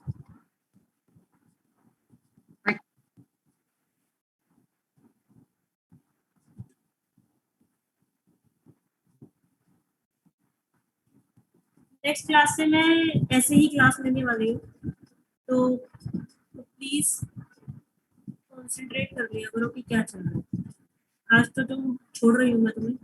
नेक्स्ट क्लास से मैं ऐसे ही क्लास लेने वाली हूँ, तो प्लीज कंसंट्रेट कर लिया करो कि क्या चल रहा है। आज तो तुम छोड़ रही हूँ मैं तुम्हें।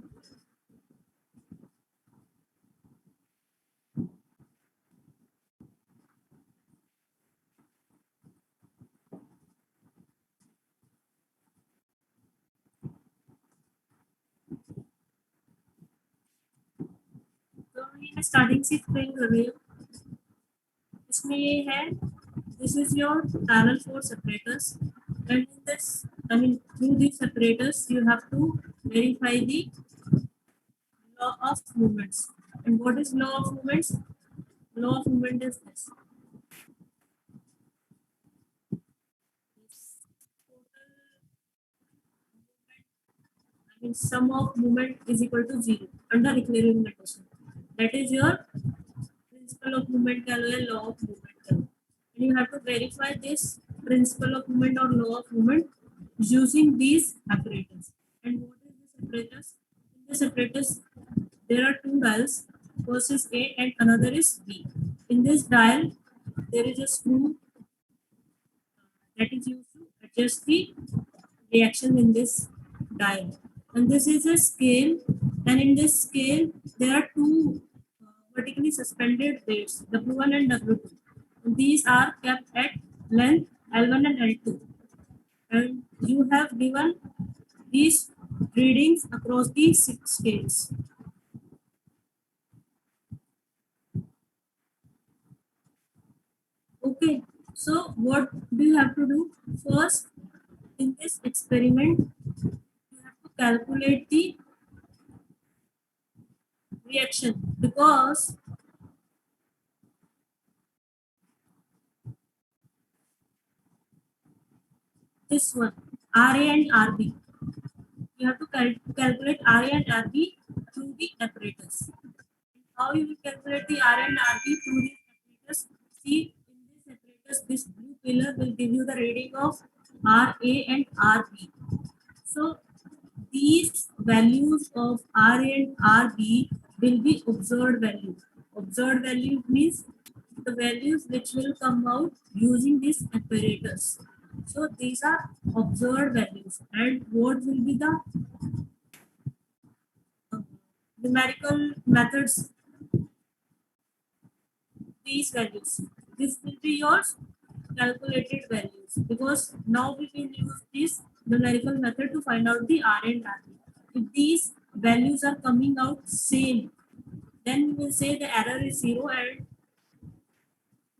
तो ये मैं स्टार्टिंग से एक्सप्लेन कर रही हूँ। इसमें ये है, this is your parallel force separators, and in this, I mean through these separators you have to verify the law of movements. And what is law of movements? Law of movement is this. I mean sum of movement is equal to 0 under equilibrium notation. That is your principle of movement का law of movement का. And you have to verify this principle of movement or law of movement using these apparatus. And what is this apparatus? In this apparatus, there are two dials. First is A and another is B. In this dial, there is a screw that is used to adjust the reaction in this dial. And this is a scale, and in this scale, there are two vertically suspended weights, W1 and W2. And these are kept at length L1 and L2. And you have given these readings across these 6 scales. Okay, so what do you have to do? First, in this experiment, you have to calculate the reaction, because this one, RA and RB, you have to calculate RA and RB through the apparatus. How you will calculate the RA and RB through the apparatus? See, in this apparatus, this blue pillar will give you the reading of RA and RB. So these values of RA and RB will be observed value. Observed value means the values which will come out using this apparatus. So these are observed values. And what will be the numerical methods? These values. This will be your calculated values, because now we will use this numerical method to find out the R and RB. If these values are coming out same, then we will say the error is 0 and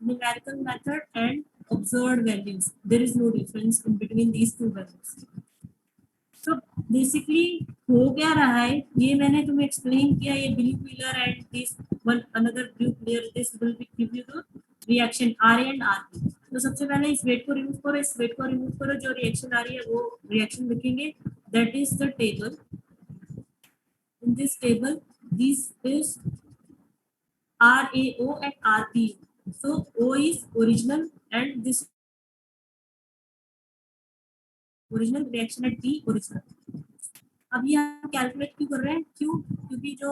numerical method and observed values. There is no difference in between these two values. So basically हो क्या रहा है, ये मैंने तुम्हें explain किया, ये blue pillar and this one another blue pillar, this will be give you the reaction RA and RB. तो सबसे पहले इस weight को remove करो, इस weight को remove करो, जो reaction आ रही है वो reaction लिखेंगे. That is the table. In this table, this is RAO and RB. So O is original and this original reaction at B original. अब ये हम कैलकुलेट क्यों कर रहे हैं, क्यों, क्योंकि जो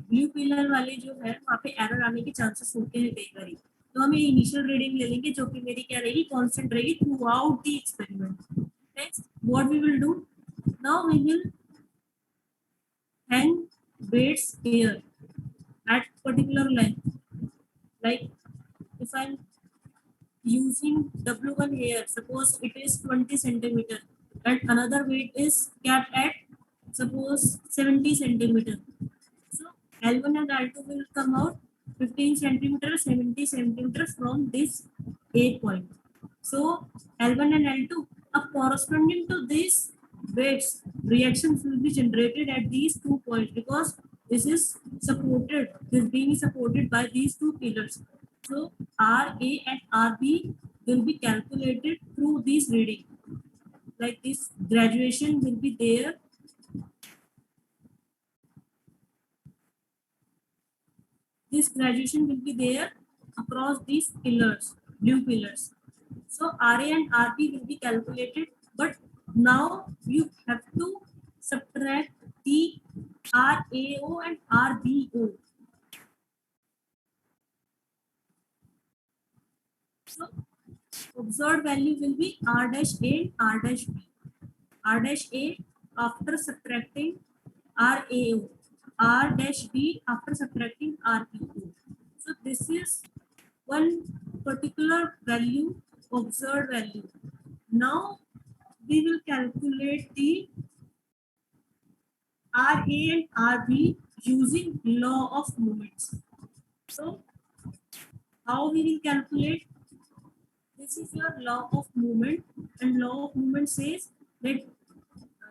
ब्लू पिलर वाले जो है वहाँ पे एरर आने के चांसेस होते हैं कई बार। तो हम ये इनिशियल रीडिंग ले लेंगे जो कि मेरी क्या रहेगी, कांस्टेंट रहेगी throughout the experiment. Next what we will do, now we will hang weights here at particular length. Like if I'm using W1 here, suppose it is 20 centimeter and another weight is kept at suppose 70 centimeter. So L1 and L2 will come out 15 centimeter, 70 centimeter from this A point. So L1 and L2 are corresponding to this weights, reactions will be generated at these 2 points because this is supported, this being supported by these 2 pillars. So RA and RB will be calculated through this reading. Like this graduation will be there. This graduation will be there across these pillars, blue pillars. So RA and RB will be calculated, but now you have to subtract the RAO and RBO. So observed value will be R dash A and R dash B. R dash A after subtracting RAO, R dash B after subtracting RBO. So this is one particular value, observed value. Now we will calculate the RA and RB using law of moments. So how we will calculate? This is your law of movement, and law of movement says that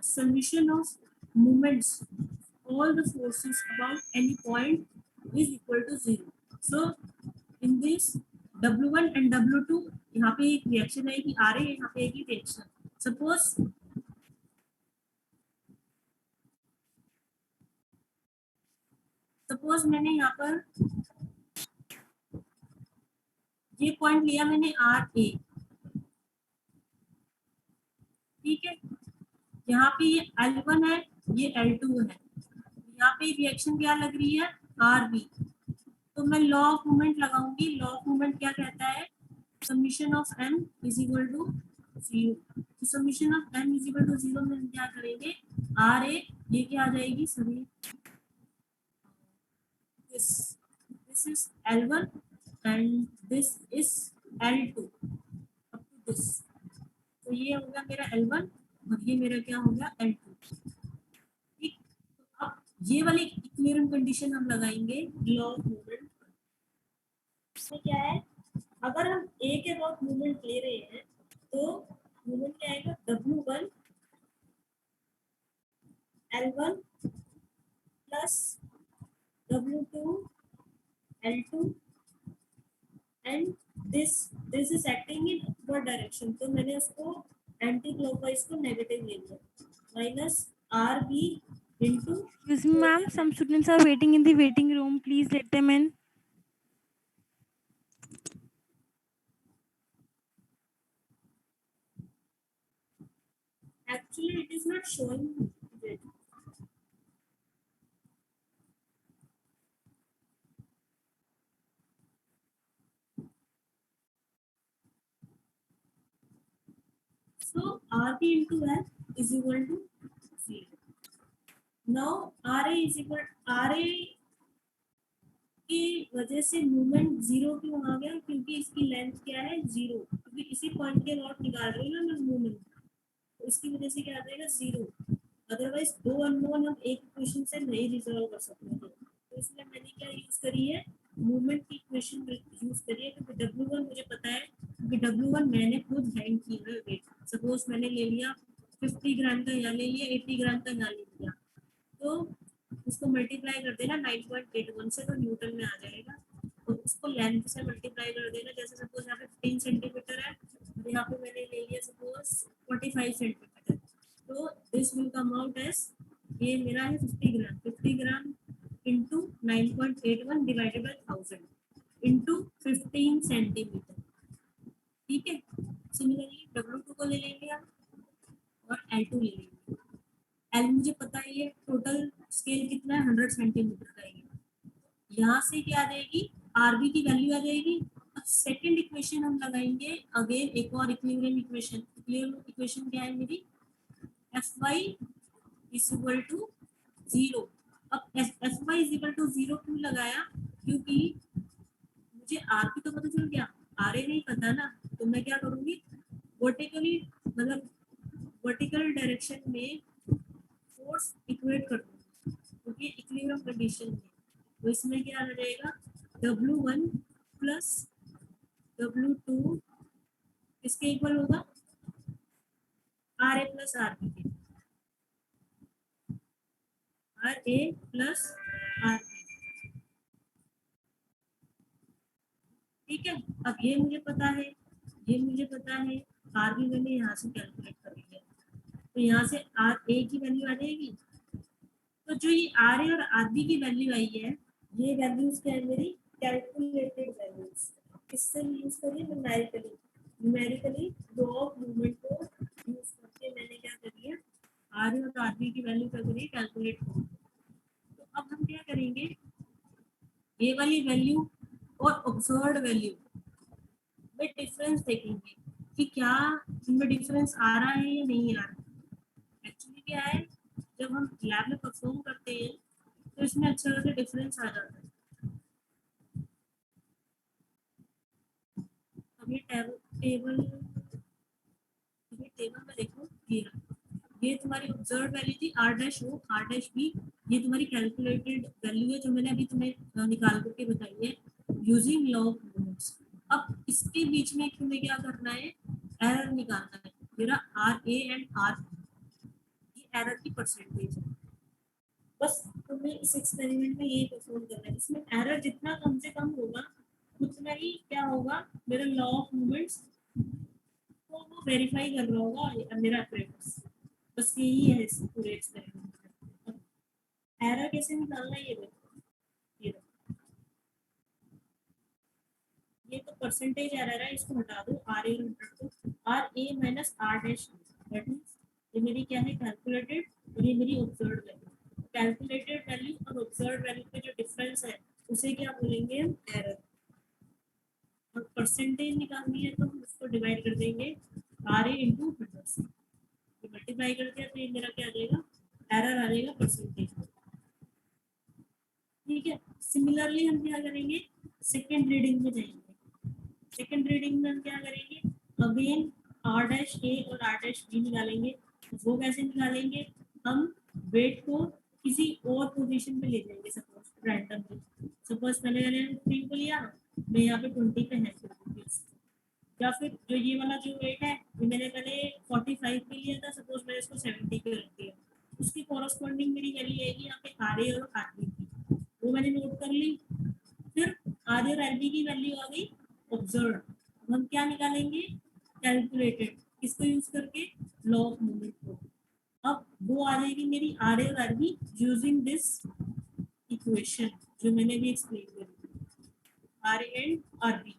summation of moments, all the forces about any point is equal to 0. So in this W1 and W2 यहाँ पे एक reaction आएगी RA, यहाँ पे एक reaction. Suppose मैंने यहाँ पर ये पॉइंट लिया मैंने RA, ठीक है, यहाँ पे ये L1 है, ये L2 है, यहाँ पे रिएक्शन क्या लग रही है RB। तो मैं लॉ ऑफ मूवमेंट लगाऊंगी। लॉ ऑफ मूवमेंट क्या कहता है, summation of m is equal to 0। तो summation of m is equal to 0 में हम क्या करेंगे, RA ये क्या आ जाएगी सभी, this is L1 and this is L2 up to this। तो ये हो गया मेरा L1 और ये मेरा क्या हो गया L2, ठीक। तो अब ये वाली इक्विलिब्रियम कंडीशन हम लगाएंगे लॉ ऑफ मूवमेंट। इसमें क्या है, अगर हम A के बहुत मूवमेंट ले रहे हैं तो मूवमेंट क्या आएगा, W1 L1 plus W2 L2 and this is acting in upward direction। तो मैंने उसको एंटी क्लॉकवाइज को नेगेटिव ले लिया, minus RB into, Excuse me, ma'am. Some students are waiting in the waiting room. Please let them in. actually it is not showing it. So RB into L is equal to 0. Now RA is equal, RA की वजह से movement 0 क्यों आ गया, क्योंकि इसकी length क्या है 0, क्योंकि इसी पॉइंट के अबाउट निकाल रही हूँ ना मैं मूवमेंट, तो इसकी वजह से क्या आ जाएगा 0। अदरवाइज दो अननोन हम एक इक्वेशन से नहीं रिजॉल्व कर सकते हैं। तो इसलिए मैंने क्या यूज करी है, मूवमेंट की इक्वेशन यूज करी है, क्योंकि W1 मुझे पता है, क्योंकि W1 मैंने खुद हैंग की है वेट। सपोज मैंने ले लिया 50 ग्राम का, यहाँ ले लिया 80 ग्राम का, यहाँ ले लिया, तो उसको मल्टीप्लाई कर देना 9.81 से, तो न्यूटन में आ जाएगा। तो उसको लेंथ से मल्टीप्लाई कर देना, जैसे सपोज यहाँ पे 15 सेंटीमीटर है, यहाँ पे मैंने ले लिया सपोज 45 सेंटीमीटर, तो this will come out as, ये मेरा है 50 gram into 9.81 divided by 1000 into 15 centimetre, ठीक है। सिमिलरली W2 को ले लेंगे हम और L2 ले लेंगे। एल मुझे पता है, ये टोटल स्केल कितना है 100 सेंटीमीटर का है। यहाँ से क्या आ जाएगी, आरबी की वैल्यू आ जाएगी। अब सेकंड इक्वेशन हम लगाएंगे, अगेन एक और इक्विलिब्रियम इक्वेशन। इक्विलिब्रियम इक्वेशन क्या है मेरी, F Y is equal to 0। अब F Y is equal to 0 क्यों लगाया, क्योंकि मुझे आर पी तो पता चल गया, आर ए नहीं पता ना, तो मैं क्या करूंगी, वर्टिकली मतलब वर्टिकल डायरेक्शन में फोर्स इक्वेट कर दूंगी, क्योंकि इक्विलिब्रियम कंडीशन में। तो इसमें क्या आ जाएगा, W1 प्लस W2 किसके इक्वल होगा, R A plus R B के, R A plus R B. ठीक है, अब ये मुझे पता है, ये मुझे पता है, आर बी मैंने यहाँ से कैलकुलेट कर लिया, तो यहाँ से आर ए की वैल्यू आ जाएगी। तो जो ये आर ए और आर बी की वैल्यू आई है, ये वैल्यूज क्या है मेरी, कैलकुलेटेड वैल्यूज। किससे यूज करिए, numerically. Numerically low of movement को यूज करके मैंने क्या करिए, आर ए और आर बी की वैल्यू क्या करिए, कैलकुलेट करिए। तो अब हम क्या करेंगे, ये वाली वैल्यू और ऑब्जर्व्ड वैल्यू में डिफरेंस देखेंगे कि क्या इनमें डिफरेंस आ रहा है या नहीं आ रहा है। एक्चुअली क्या है, जब हम लैब में परफॉर्म करते हैं तो इसमें अच्छा खासा डिफरेंस आ जाता है। अब ये टेबल में देखो, ये तुम्हारी ऑब्जर्व वैल्यू थी R dash O R dash B, ये तुम्हारी कैलकुलेटेड वैल्यू है जो मैंने अभी तुम्हें निकाल करके बताई है यूजिंग लॉ ऑफ मूवमेंट्स। अब इसके बीच में तुम्हें क्या करना है, एरर निकालना है। मेरा आर ए एंड आर, ये एरर की परसेंटेज है। बस तुम्हें इस एक्सपेरिमेंट में ये परफॉर्म करना है, इसमें एरर जितना कम से कम होगा उतना ही क्या होगा, मेरा लॉ ऑफ मूवमेंट्स को वो वेरीफाई कर रहा होगा मेरा अपरेटस। बस यही है इस पूरे एक्सपेरिमेंट में। एरर कैसे निकालना है, ये देखो, ये देखो, ये तो परसेंटेज एरर है, इसको हटा दो, आर ए हटा दो, R A minus R dash, that means ये मेरी क्या है, कैलकुलेटेड, और ये मेरी ऑब्जर्व्ड वैल्यू। कैलकुलेटेड वैल्यू और ऑब्जर्व्ड वैल्यू में जो डिफरेंस है उसे क्या बोलेंगे हम, एरर। और परसेंटेज निकालनी है तो हम उसको डिवाइड कर देंगे आर ए इंटू 100 से, मल्टीप्लाई कर दिया तो ये मेरा क्या आ जाएगा, एरर आ जाएगा परसेंटेज। ठीक है, सिमिलरली हम क्या करेंगे, सेकेंड रीडिंग में जाएंगे। सेकेंड रीडिंग में हम क्या करेंगे, अगेन आर डैश ए और आर डैश बी निकालेंगे। वो कैसे निकालेंगे, हम वेट को किसी और पोजीशन पे ले जाएंगे, सपोज रैंडमली। सपोज मैंने 3 को लिया, मैं यहाँ पे 20 पे है, या फिर जो ये वाला जो वेट है ये मैंने पहले 45 पे लिया था, सपोज मैंने इसको 70 पे रख दिया, उसकी कॉरस्पॉन्डिंग मेरी वैल्यू आएगी यहाँ पे आर ए और आर बी की, वो मैंने नोट कर ली। फिर आर ए और आर बी की वैल्यू आ गई ऑब्जर्व, हम क्या निकालेंगे, कैलकुलेटेड, किसको यूज करके, लॉ ऑफ मूवमेंट को। अब वो आ जाएगी मेरी आर ए और R B using this equation जो मैंने भी एक्सप्लेन करी, R A and R B.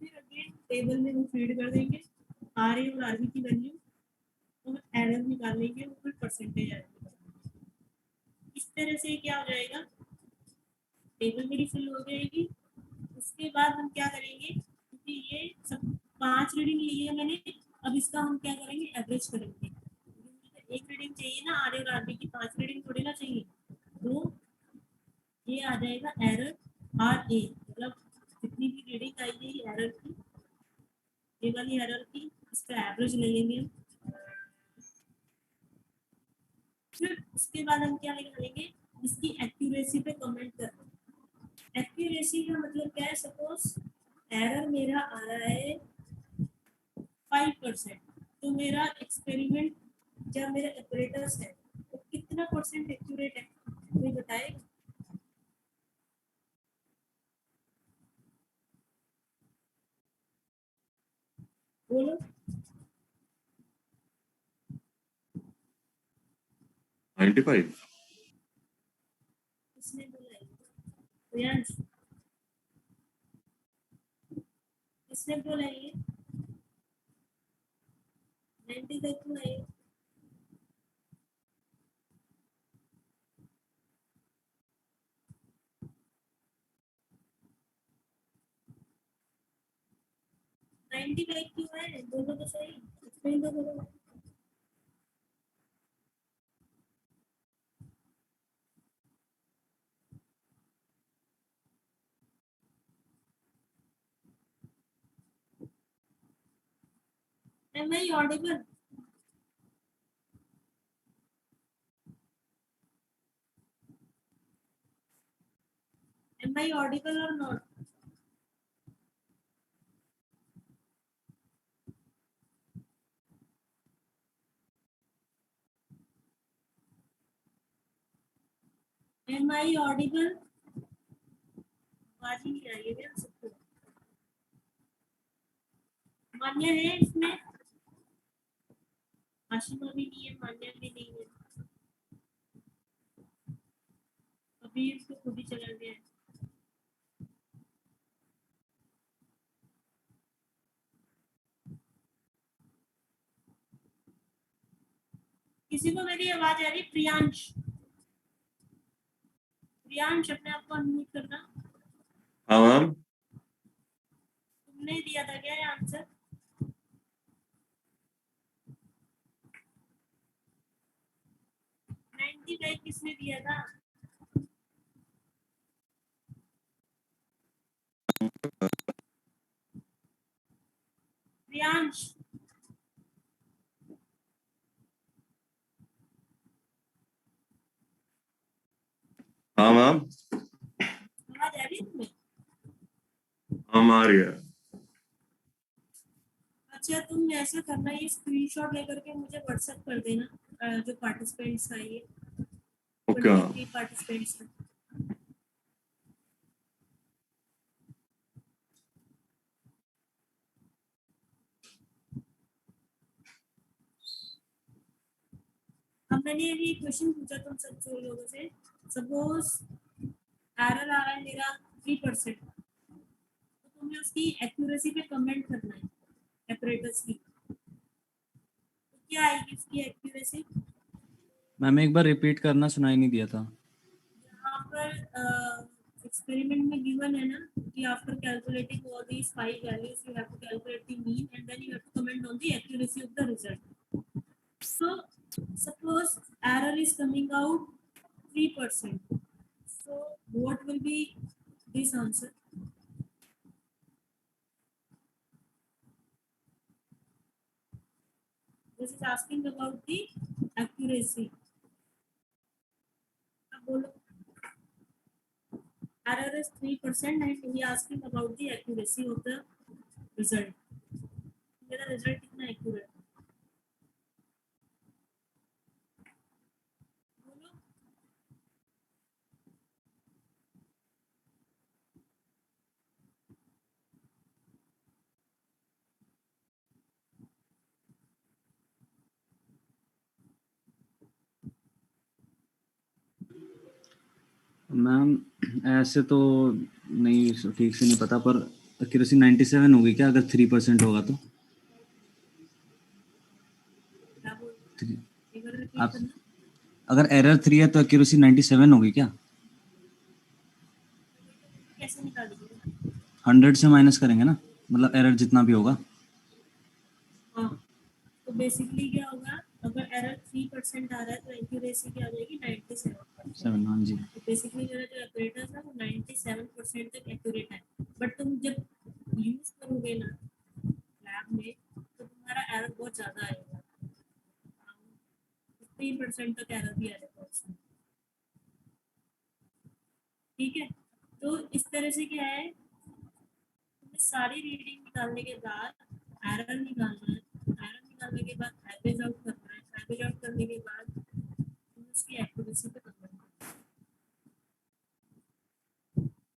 फिर अगेन टेबल में हम फीड कर देंगे आर ए और आर बी की वैल्यू, और एरर निकालेंगे, वो फिर परसेंटेज आएगी। इस तरह से क्या हो जाएगा, टेबल मेरी फिल हो जाएगी। उसके बाद हम क्या करेंगे, क्योंकि ये सब 5 रीडिंग ली है मैंने, अब इसका हम क्या करेंगे, एवरेज करेंगे। मुझे एक रीडिंग चाहिए ना, आर ए और आर बी की 5 रीडिंग थोड़ी ना चाहिए, तो ये आ जाएगा एरर आर ए, मतलब जितनी भी रीडिंग आई है एरर की, ये वाली एरर की, इसका एवरेज ले लेंगे हम। फिर उसके बाद हम क्या निकालेंगे, इसकी एक्यूरेसी पे कमेंट करना। एक्यूरेसी का मतलब क्या है, सपोज एरर मेरा आ रहा है 5%, तो मेरा एक्सपेरिमेंट जब मेरा ऑपरेटर्स है तो कितना परसेंट एक्यूरेट है, कोई बताएगा, बोलो। 95. किसने बोला है, प्रियांश, किसने बोला ये, 90 तक तो है। Am I audible? Am I audible or not? Am I audible? आवाज ही नहीं आ रही है मेरे सबको। मान्य है इसमें? आशिमा भी नहीं है, मान्य भी नहीं है। अभी इसको खुद ही चला गया है। किसी को मेरी आवाज आ रही? प्रियांश, प्रियांश अपने आप को अनम्यूट करना। हाँ मैम। तुमने दिया था क्या ये आंसर? किसने दिया था? प्रियांश, हाँ मैम। आवाज आ रही है तुम्हें? हम आ रही है। अच्छा, तुम ऐसा करना, ये स्क्रीनशॉट लेकर के मुझे व्हाट्सएप कर देना, जो पार्टिसिपेंट्स आए ये ओके मैम। 23 पार्टिसिपेंट्स हैं। अब मैंने अभी एक क्वेश्चन पूछा तुम सब लोगों से। सपोज एरर आ रहा है मेरा 3%, तो तुम्हें उसकी एक्यूरेसी पे कमेंट करना है, ऑपरेटर्स की। तो क्या आएगी उसकी एक्यूरेसी? मैम एक बार रिपीट करना, सुनाई नहीं दिया था। यहाँ पर एक्सपेरिमेंट में गिवन है ना कि after calculating all these 5 values you have to calculate the mean and then you have to comment on the accuracy of the result. So suppose error is coming out 3%. So what will be this answer? This is asking about the accuracy. अब बोलो, error is 3% and we asking about the accuracy of the result. मेरा result कितना accurate? बोलो। Ma'am ऐसे तो नहीं, ठीक से नहीं पता, पर एक्यूरेसी 97 होगी क्या अगर 3% होगा तो? क्या बोल? Three- एक बार repeat आप करना। अगर एरर 3 है तो एक्यूरेसी 97 होगी क्या? कैसे निकालेंगे? 100 से माइनस करेंगे ना, मतलब एरर जितना भी होगा। हाँ, तो बेसिकली क्या होगा, अगर एरर 3% आ रहा है तो एक्यूरेसी क्या हो जाएगी? 97%। 7, हाँ जी। तो बेसिकली मेरा जो ऑपरेटर था वो 97% तक एक्यूरेट है। बट तुम जब यूज करोगे ना लैब में तो तुम्हारा एरर बहुत ज़्यादा आएगा, 3% तक एरर भी आएगा उसमें। ठीक है, तो इस तरह से क्या है, तुम्हें सारी रीडिंग निकालने के बाद एरर निकालना है, एरर निकालने के बाद एवरेज आउट करना है, एवरेज आउट करने के बाद तुम्हें उसकी एक्यूरेसी पे करना है।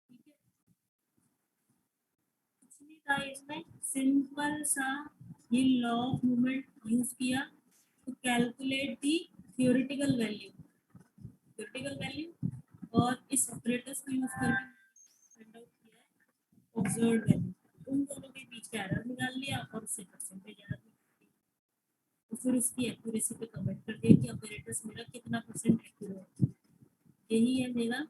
ठीक है, कुछ नहीं था इसमें, सिंपल सा ये लॉ ऑफ मूवमेंट यूज किया to calculate the theoretical value और इस ऑपरेटर्स को यूज करके फाइंड आउट किया है ऑब्जर्व्ड वैल्यू। उन दोनों के बीच का एरर निकाल लिया और उससे परसेंटेज एरर निकाल, तो फिर उसकी एक्यूरेसी पे कमेंट कर दिया कि ऑपरेटर्स मेरा कितना परसेंट एक्यूरेट है। यही है मेरा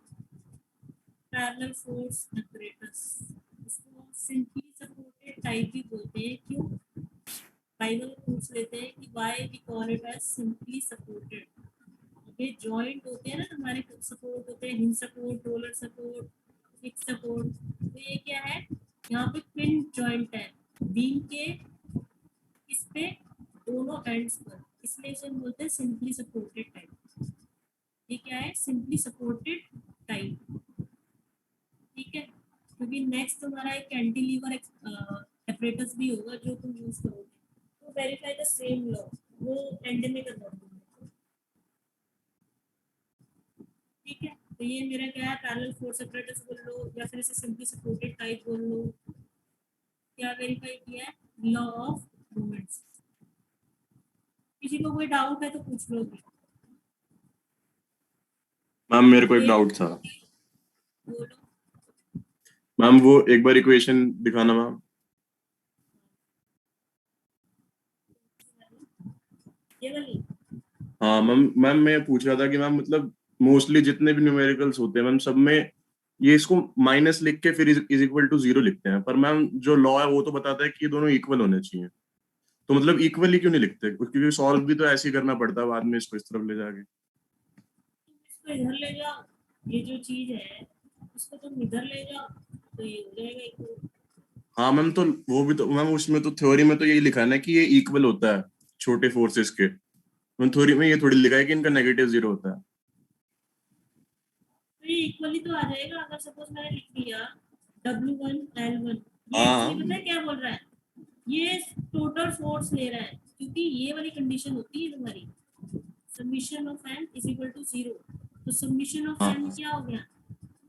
पैरेलल फोर्स ऑपरेटर्स। इसको सिंपली सपोर्टेड टाइप भी बोलते हैं। क्यों? बाइबल पूछ लेते हैं कि why we call it as simply supported. ये जॉइंट होते हैं ना, हमारे सपोर्ट होते हैं, hinge support, roller support, fix support. तो ये क्या है, यहाँ पे पिन जॉइंट है बीम के इस पे एंड्स पर, इसलिए इसे हम बोलते हैं सिंपली सपोर्टेड टाइप। ये क्या है? सिंपली सपोर्टेड टाइप, ठीक है। क्योंकि नेक्स्ट तुम्हारा एक कैंटिलीवर apparatus भी होगा जो तुम यूज करोगे, तो वेरीफाई द सेम लॉ, वो एंड में करना होगा, ठीक है। तो ये मेरा क्या है? पैरेलल फोर्स apparatus बोल लो या फिर इसे सिंपली सपोर्टेड टाइप बोल लो। क्या वेरीफाई किया है? Law of moments. किसी को कोई डाउट है तो पूछ लो। मैम मेरे को एक डाउट था बोलो। मैम, वो एक बार इक्वेशन दिखाना मैम। ये वाली? हाँ मैम मैं पूछ रहा था कि मैम मतलब मोस्टली जितने भी न्यूमेरिकल्स होते हैं मैम, सब में ये इसको माइनस लिख के फिर इज इक्वल टू 0 लिखते हैं, पर मैम जो लॉ है वो तो बताता है कि ये दोनों इक्वल होने चाहिए, तो मतलब इक्वली क्यों नहीं लिखते? क्योंकि सॉल्व भी तो ऐसे ही करना पड़ता है बाद में इसको इस तरफ ले जाके। इसको इधर ले जाओ, ये जो चीज है इसको तुम इधर ले जाओ तो ये हो जाएगा इक्वल। हाँ मैम, तो वो भी तो मैम उसमें तो थ्योरी में तो यही लिखा है ना कि ये इक्वल होता है छोटे फोर्सेस के, मैम थ्योरी में ये थोड़ी लिखा है कि इनका नेगेटिव 0 होता है। तो ये इक्वली तो आ जाएगा। अगर सपोज मैंने लिख दिया W1 L1, ये हाँ। actually पता है क्या बोल रहा है? ये टोटल फोर्स ले रहा है, क्योंकि ये वाली कंडीशन होती है तुम्हारी summation of n is equal to 0। तो सबमिशन ऑफ हाँ। एन क्या हो गया?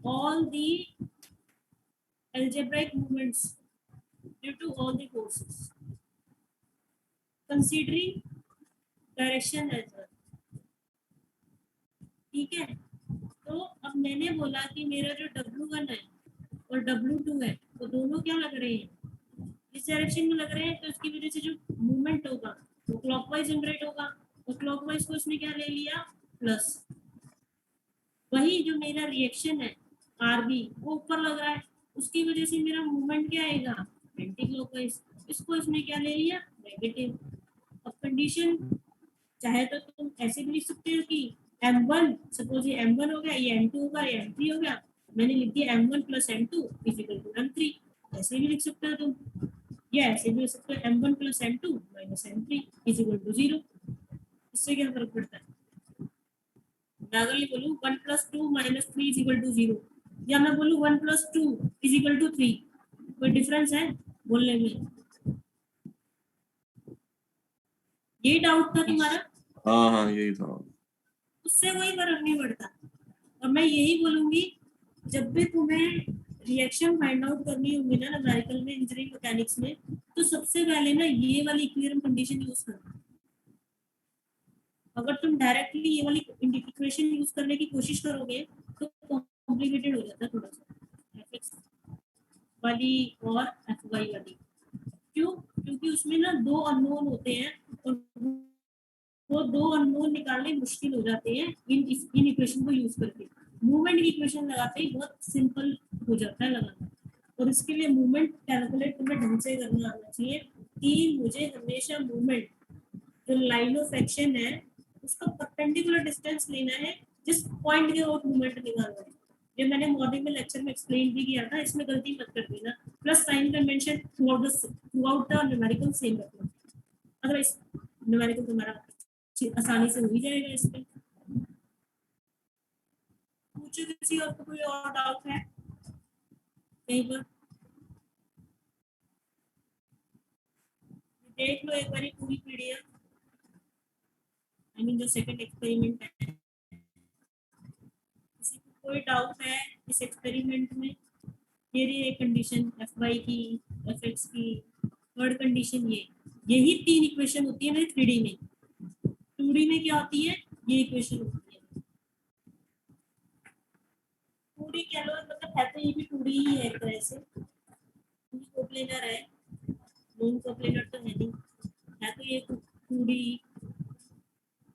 All the algebraic moments due to all the forces considering direction as well, ठीक है। तो अब मैंने बोला कि मेरा जो W1 है और W2 है वो दोनों क्या लग रहे हैं? इस डायरेक्शन में लग रहे हैं, तो इसकी वजह से जो मूवमेंट होगा वो क्लॉकवाइज जनरेट होगा, और क्लॉकवाइज को इसने क्या ले लिया? प्लस। वही जो मेरा रिएक्शन है RB वो ऊपर लग रहा है, उसकी वजह से मेरा मूवमेंट क्या आएगा? Anti clockwise. इसको इसने क्या ले लिया? नेगेटिव। अब कंडीशन चाहे तो तुम ऐसे भी लिख सकते हो कि M1, सपोज ये M1 हो गया, ये M2 होगा, ये M3 हो गया, मैंने लिख दिया M1 plus M2 is equal to M3। ऐसे भी लिख सकते हो तुम, या ऐसे भी लिख सकते हो M1 plus M2 minus M3 is equal to 0। इससे क्या फर्क पड़ता है? मैं अगर ये बोलूं 1 plus 2 minus 3 is equal to 0, या मैं बोलूं 1 प्लस 2 इज इक्वल टू 3, कोई डिफरेंस है बोलने में? ये डाउट था तुम्हारा? हाँ हाँ यही था। उससे कोई फर्क नहीं पड़ता। और मैं यही बोलूंगी, जब भी तुम्हें रिएक्शन फाइंड आउट करनी होगी ना न्यूमेरिकल में, इंजीनियरिंग मैकेनिक्स में, तो सबसे पहले ना ये वाली इक्विलिब्रियम कंडीशन यूज करना। अगर तुम डायरेक्टली ये वाली इक्वेशन यूज करने की कोशिश करोगे तो कॉम्प्लिकेटेड हो जाता है थोड़ा सा, fx वाली और fy वाली। क्यों? क्योंकि उसमें ना दो अननोन होते हैं, और वो दो अननोन निकालने मुश्किल हो जाते हैं इन इक्वेशन को यूज करके। मूवमेंट की इक्वेशन लगाते ही बहुत सिंपल हो जाता है लगाना, और इसके लिए मूवमेंट कैलकुलेट तुम्हें ढंग से करना आना चाहिए कि मुझे हमेशा मूवमेंट जो लाइन ऑफ एक्शन है उसका परपेंडिकुलर डिस्टेंस लेना है, जिस पॉइंट के और मूवमेंट निकालना है। ये मैंने मॉर्निंग में लेक्चर में एक्सप्लेन भी किया था, इसमें गलती मत कर देना। Plus sign convention throughout the numerical same रखना, अदरवाइज न्यूमेरिकल तुम्हारा आसानी से हो ही जाएगा। इस पे पूछो किसी और को कोई और डाउट है कहीं पर? देख लो एक बार पूरी पीडीएफ, आई मीन जो सेकंड एक्सपेरिमेंट है। किसी को कोई डाउट है इस एक्सपेरिमेंट में? ये कंडीशन fy की, fx की, थर्ड कंडीशन यही तीन इक्वेशन होती है ना 3D में। 2D में क्या होती है? ये इक्वेशन होती है। 2D कह लो, मतलब है तो ये भी 2D ही है एक तरह से, कोप्लेनर है, नॉन कोप्लेनर तो है नहीं, है तो ये 2D।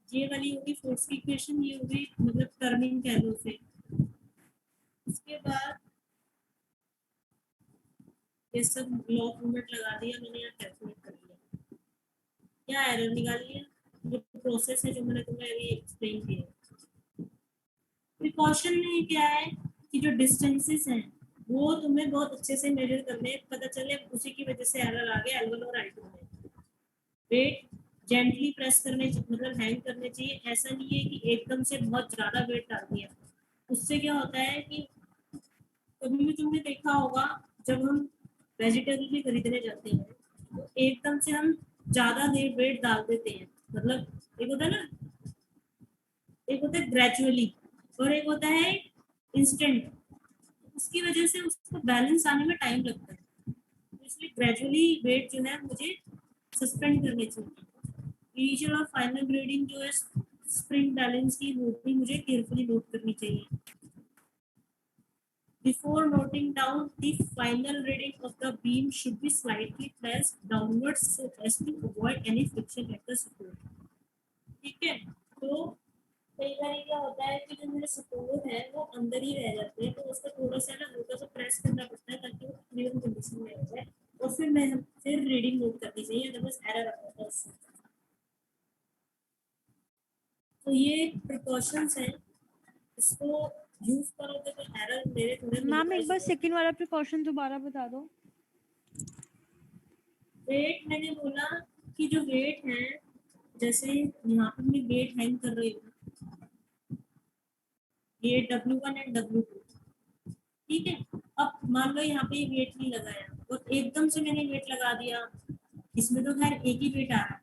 ये वाली होगी फोर्स की इक्वेशन, ये होगी मतलब टर्मिंग कह लो फिर। उसके बाद ये सब लॉ ऑफ मूवमेंट लगा दिया मैंने, यहाँ कैलकुलेट कर लिया, क्या एरर निकाल लिया। ये प्रोसेस है जो मैंने तुम्हें अभी एक्सप्लेन किया। प्रिकॉशन में क्या है कि जो डिस्टेंसेस हैं वो तुम्हें बहुत अच्छे से मेजर करने, पता चले उसी की वजह से एरर आ गया L1 और L2 में। वेट जेंटली प्रेस करने मतलब हैंग करने चाहिए। ऐसा नहीं है कि एकदम से बहुत ज्यादा वेट डाल दिया। उससे क्या होता है कि कभी भी तुमने देखा होगा जब हम वेजिटेबल भी खरीदने जाते हैं तो एकदम से हम ज्यादा देर वेट डाल देते हैं। मतलब एक होता है ना, एक होता है ग्रेजुअली और एक होता है इंस्टेंट। उसकी वजह से उसको बैलेंस आने में टाइम लगता है, तो इसलिए ग्रेजुअली वेट जो है मुझे सस्पेंड करने चाहिए। इनिशियल और फाइनल ग्रेडिंग जो है स्प्रिंग बैलेंस की वो भी मुझे केयरफुली नोट करनी चाहिए। Before noting down the final reading of the beam should be slightly pressed downwards so as to avoid any friction at the support. ठीक है, तो कई बार क्या होता है कि जो मेरे सपोर्ट है वो अंदर ही रह जाते हैं, तो उसको थोड़ा सा ना हल्का सा प्रेस करना पड़ता है ताकि वो इक्विलिब्रियम कंडीशन में रह जाए और फिर रीडिंग नोट करनी चाहिए, अदरवाइज एरर आ जाता है उससे। तो ये प्रिकॉशंस हैं, इसको यूज करोगे तो एरर मेरे थोड़े मैम एक बार minimize सेकंड वाला प्रिकॉशन दोबारा बता दो। वेट मैंने बोला कि जो वेट है, जैसे यहाँ पर मैं वेट हैंग कर रही हूँ, ये W1 एंड W2, ठीक है। अब मान लो यहाँ पे ये वेट नहीं लगाया और एकदम से मैंने वेट लगा दिया, इसमें तो खैर एक ही वेट आ रहा है।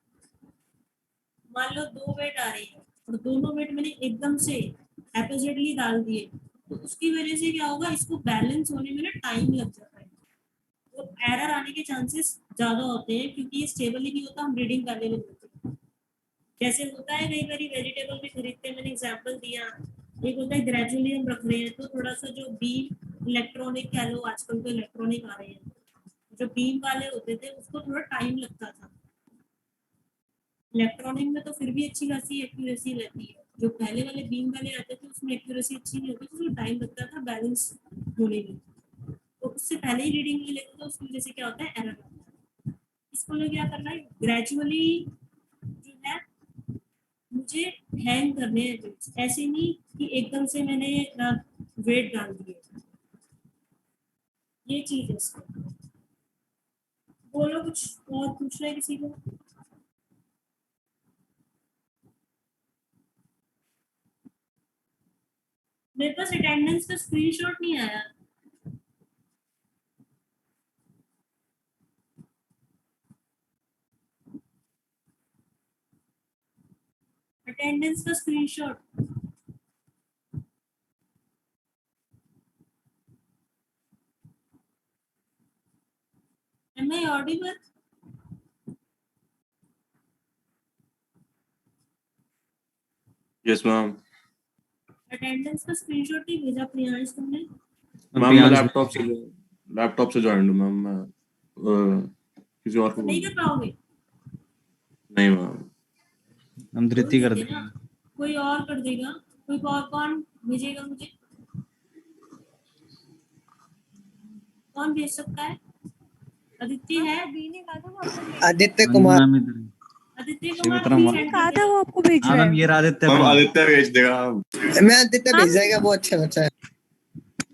मान लो दो वेट आ रहे हैं और दोनों वेट मैंने एकदम से एपोजिटली डाल दिए, तो उसकी वजह से क्या होगा, इसको बैलेंस होने में ना टाइम लग जाता है, तो एरर आने के चांसेस ज्यादा होते हैं क्योंकि ये स्टेबल ही नहीं होता, हम रीडिंग करने में होते हैं। जैसे होता है कई बार वेजिटेबल भी खरीदते हैं, मैंने एग्जांपल दिया, एक होता है ग्रेजुअली हम रख रहे हैं तो थोड़ा सा जो बीम इलेक्ट्रॉनिक कह लो, आजकल तो इलेक्ट्रॉनिक आ रहे हैं, जो बीम वाले होते थे उसको थोड़ा टाइम लगता था। इलेक्ट्रॉनिक में तो फिर भी अच्छी खासी एक्यूरेसी रहती है, जो पहले वाले बीम वाले आते थे उसमें एक्यूरेसी अच्छी नहीं होती, उसमें टाइम लगता था बैलेंस होने में, तो उससे पहले ही रीडिंग ले लेते तो उसकी वजह से क्या होता है, एरर आता है। इसको हमें क्या करना है, ग्रेजुअली जो है मुझे हैंग करने हैं weights, ऐसे नहीं कि एकदम से मैंने वेट डाल दिए। ये चीज है इसको। बोलो कुछ और पूछना है किसी को? मेरे पास अटेंडेंस का स्क्रीनशॉट नहीं आया। अटेंडेंस का screenshot Am I audible? Yes ma'am. Attendance का स्क्रीनशॉट नहीं भेजा प्रियांश तुमने? मैम मैं लैपटॉप से ज्वाइन हूँ मैम, मैं किसी और को नहीं कर पाओगे? नहीं मैम। हम धृति कर देंगे देंगे। ना, कोई और कर देगा, कोई और कौन भेजेगा मुझे? कौन भेज सकता है? आदित्य है? आदित्य कुमार। आदित्य शिवतरा कुमार भी मैम। send कहा कर था देगा। वो आपको भेज हाँ रहा मैम है। ये रहा आदित्य मैम कुमार। आदित्य भेज देगा। मैं आदित्य भेज जाएगा, वो अच्छा बच्चा है।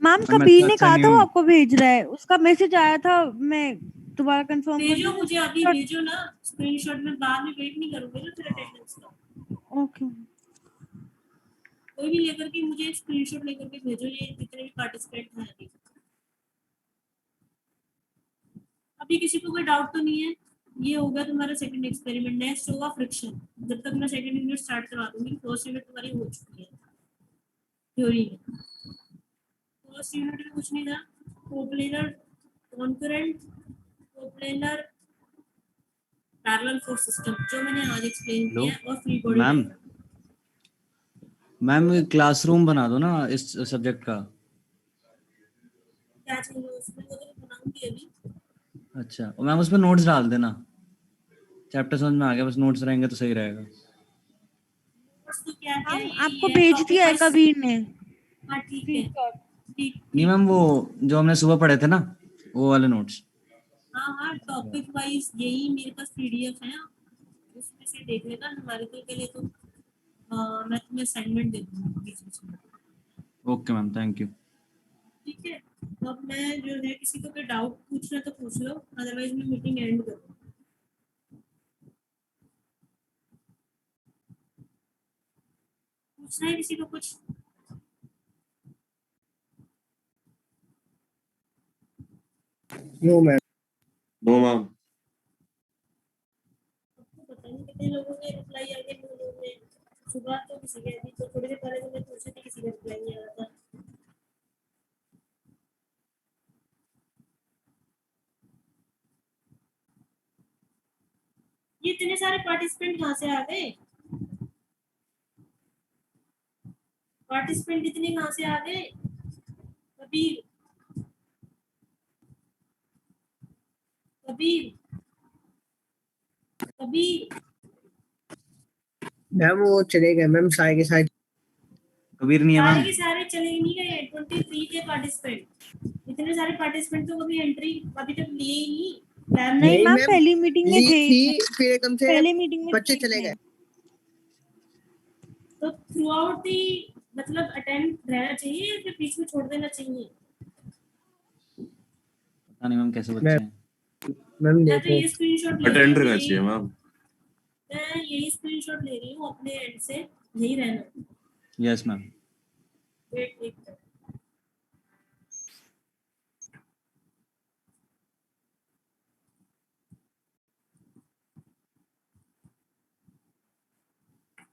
मैम मैं कबीर तो ने अच्छा कहा नहीं था वो हूँ। आपको भेज रहा है, उसका मैसेज आया था, मैं दोबारा कंफर्म कर भेजो दूं? मुझे अभी, भेजो ना स्क्रीनशॉट में, बाद में वेट नहीं करूंगी ना फिर अटेंडेंस का। ओके। कोई भी लेकर के मुझे स्क्रीनशॉट लेकर के भेजो, ये जितने भी पार्टिसिपेंट हैं अभी। अभी किसी को कोई डाउट तो नहीं है? ये होगा तुम्हारा सेकंड एक्सपेरिमेंट, नेक्स्ट होगा फ्रिक्शन। जब तक मैं सेकंड यूनिट स्टार्ट करवा दूंगी, फर्स्ट यूनिट तुम्हारी हो चुकी है थ्योरी में। फर्स्ट यूनिट में कुछ नहीं था, coplanar concurrent coplanar parallel force system जो मैंने आज एक्सप्लेन हेलो किया है, और free body ma'am. Ma'am classroom बना दो ना इस सब्जेक्ट का। क्या चाहिए उसमें, वो तो मैं बनाऊंगी अभी। अच्छा और मैम उसमें नोट्स डाल देना, चैप्टर समझ में आ गया, बस नोट्स रहेंगे तो सही रहेगा। नोट्स तो क्या क्या हम ये आपको है, भेज टॉपिक दिया है वाइज। कबीर ने हाँ ठीक है, स्क्रीनशॉट। ठीक। नहीं मैम वो जो हमने सुबह पढ़े थे ना वो वाले नोट्स। हाँ हाँ, टॉपिक वाइज यही मेरे पास पीडीएफ है, उसमें से देख लेना। हमारे के लिए तो मैं तुम्हें असाइनमेंट दे दूंगी बीच बीच में। Okay ma'am thank you. ठीक है, तो अब मैं जो है किसी को कोई डाउट पूछना तो पूछ लो, अदरवाइज मैं मीटिंग एंड कर दूँ। पूछना है किसी को कुछ? No ma'am. No ma'am. आपको पता नहीं कितने लोगों ने रिप्लाई आगे में सुबह तो किसी के, अभी तो थोड़ी देर पहले तो मैं पूछी थी, किसी का रिप्लाई नहीं आ रहा था। ये इतने सारे पार्टिसिपेंट कहाँ से आ गए? पार्टिसिपेंट इतने कहाँ से आ गए? कबीर, कबीर, कबीर, मैम वो चले गए मैम, सारे के सारे। कबीर नहीं है सारे मैम। के सारे चले नहीं गए। 23 थे पार्टिसिपेंट। इतने सारे पार्टिसिपेंट तो कभी एंट्री अभी तक लिए ही नहीं। मैम ने नहीं मैम, पहली मीटिंग में ली थे थी, इतने। फिर कम से पहली मीटिंग में बच्चे थे चले इतने। गए। तो थ्रू आउट दी मतलब अटेंड रहना चाहिए या फिर बीच में छोड़ देना चाहिए? पता नहीं मैम कैसे बच्चे मैम हैं। मैम मैं तो देखो, ये स्क्रीनशॉट ले रही अटेंड हूँ, रहना चाहिए मैम। मैं यही स्क्रीनशॉट ले रही हूँ अपने एंड से, यही रहना। Yes ma'am. वेट एक मिनट।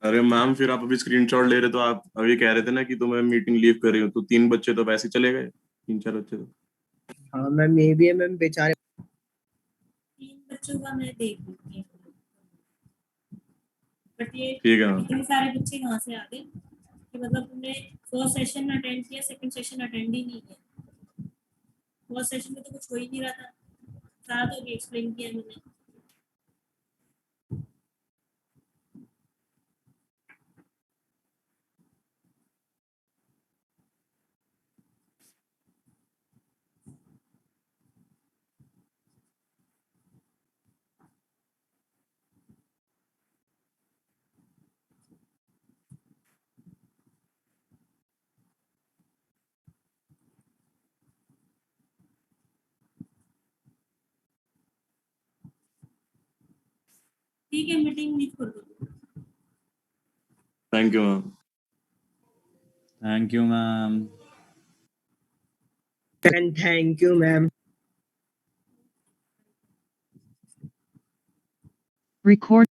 अरे मैम फिर आप अभी स्क्रीनशॉट ले रहे तो आप अभी कह रहे थे ना कि तो मैं मीटिंग लीव कर रही हूँ, तो 3 बच्चे तो वैसे ही चले गए, 3-4 बच्चे तो। हाँ मैम ये भी है मैम, बेचारे। 3 बच्चों का मैं देख लूंगी, बट ये ठीक है मैम। इतने सारे बच्चे कहाँ से आ गए कि मतलब तुमने फर्स्ट सेशन अटेंड किया, सेकंड सेशन अटेंड ही नहीं किया। फर्स्ट सेशन में तो कुछ हो ही नहीं रहा था, सारा तो अभी एक्सप्लेन किया मैंने। ठीक है, मीटिंग लीव कर दो। Thank you ma'am. Thank you ma'am. And thank you ma'am. Record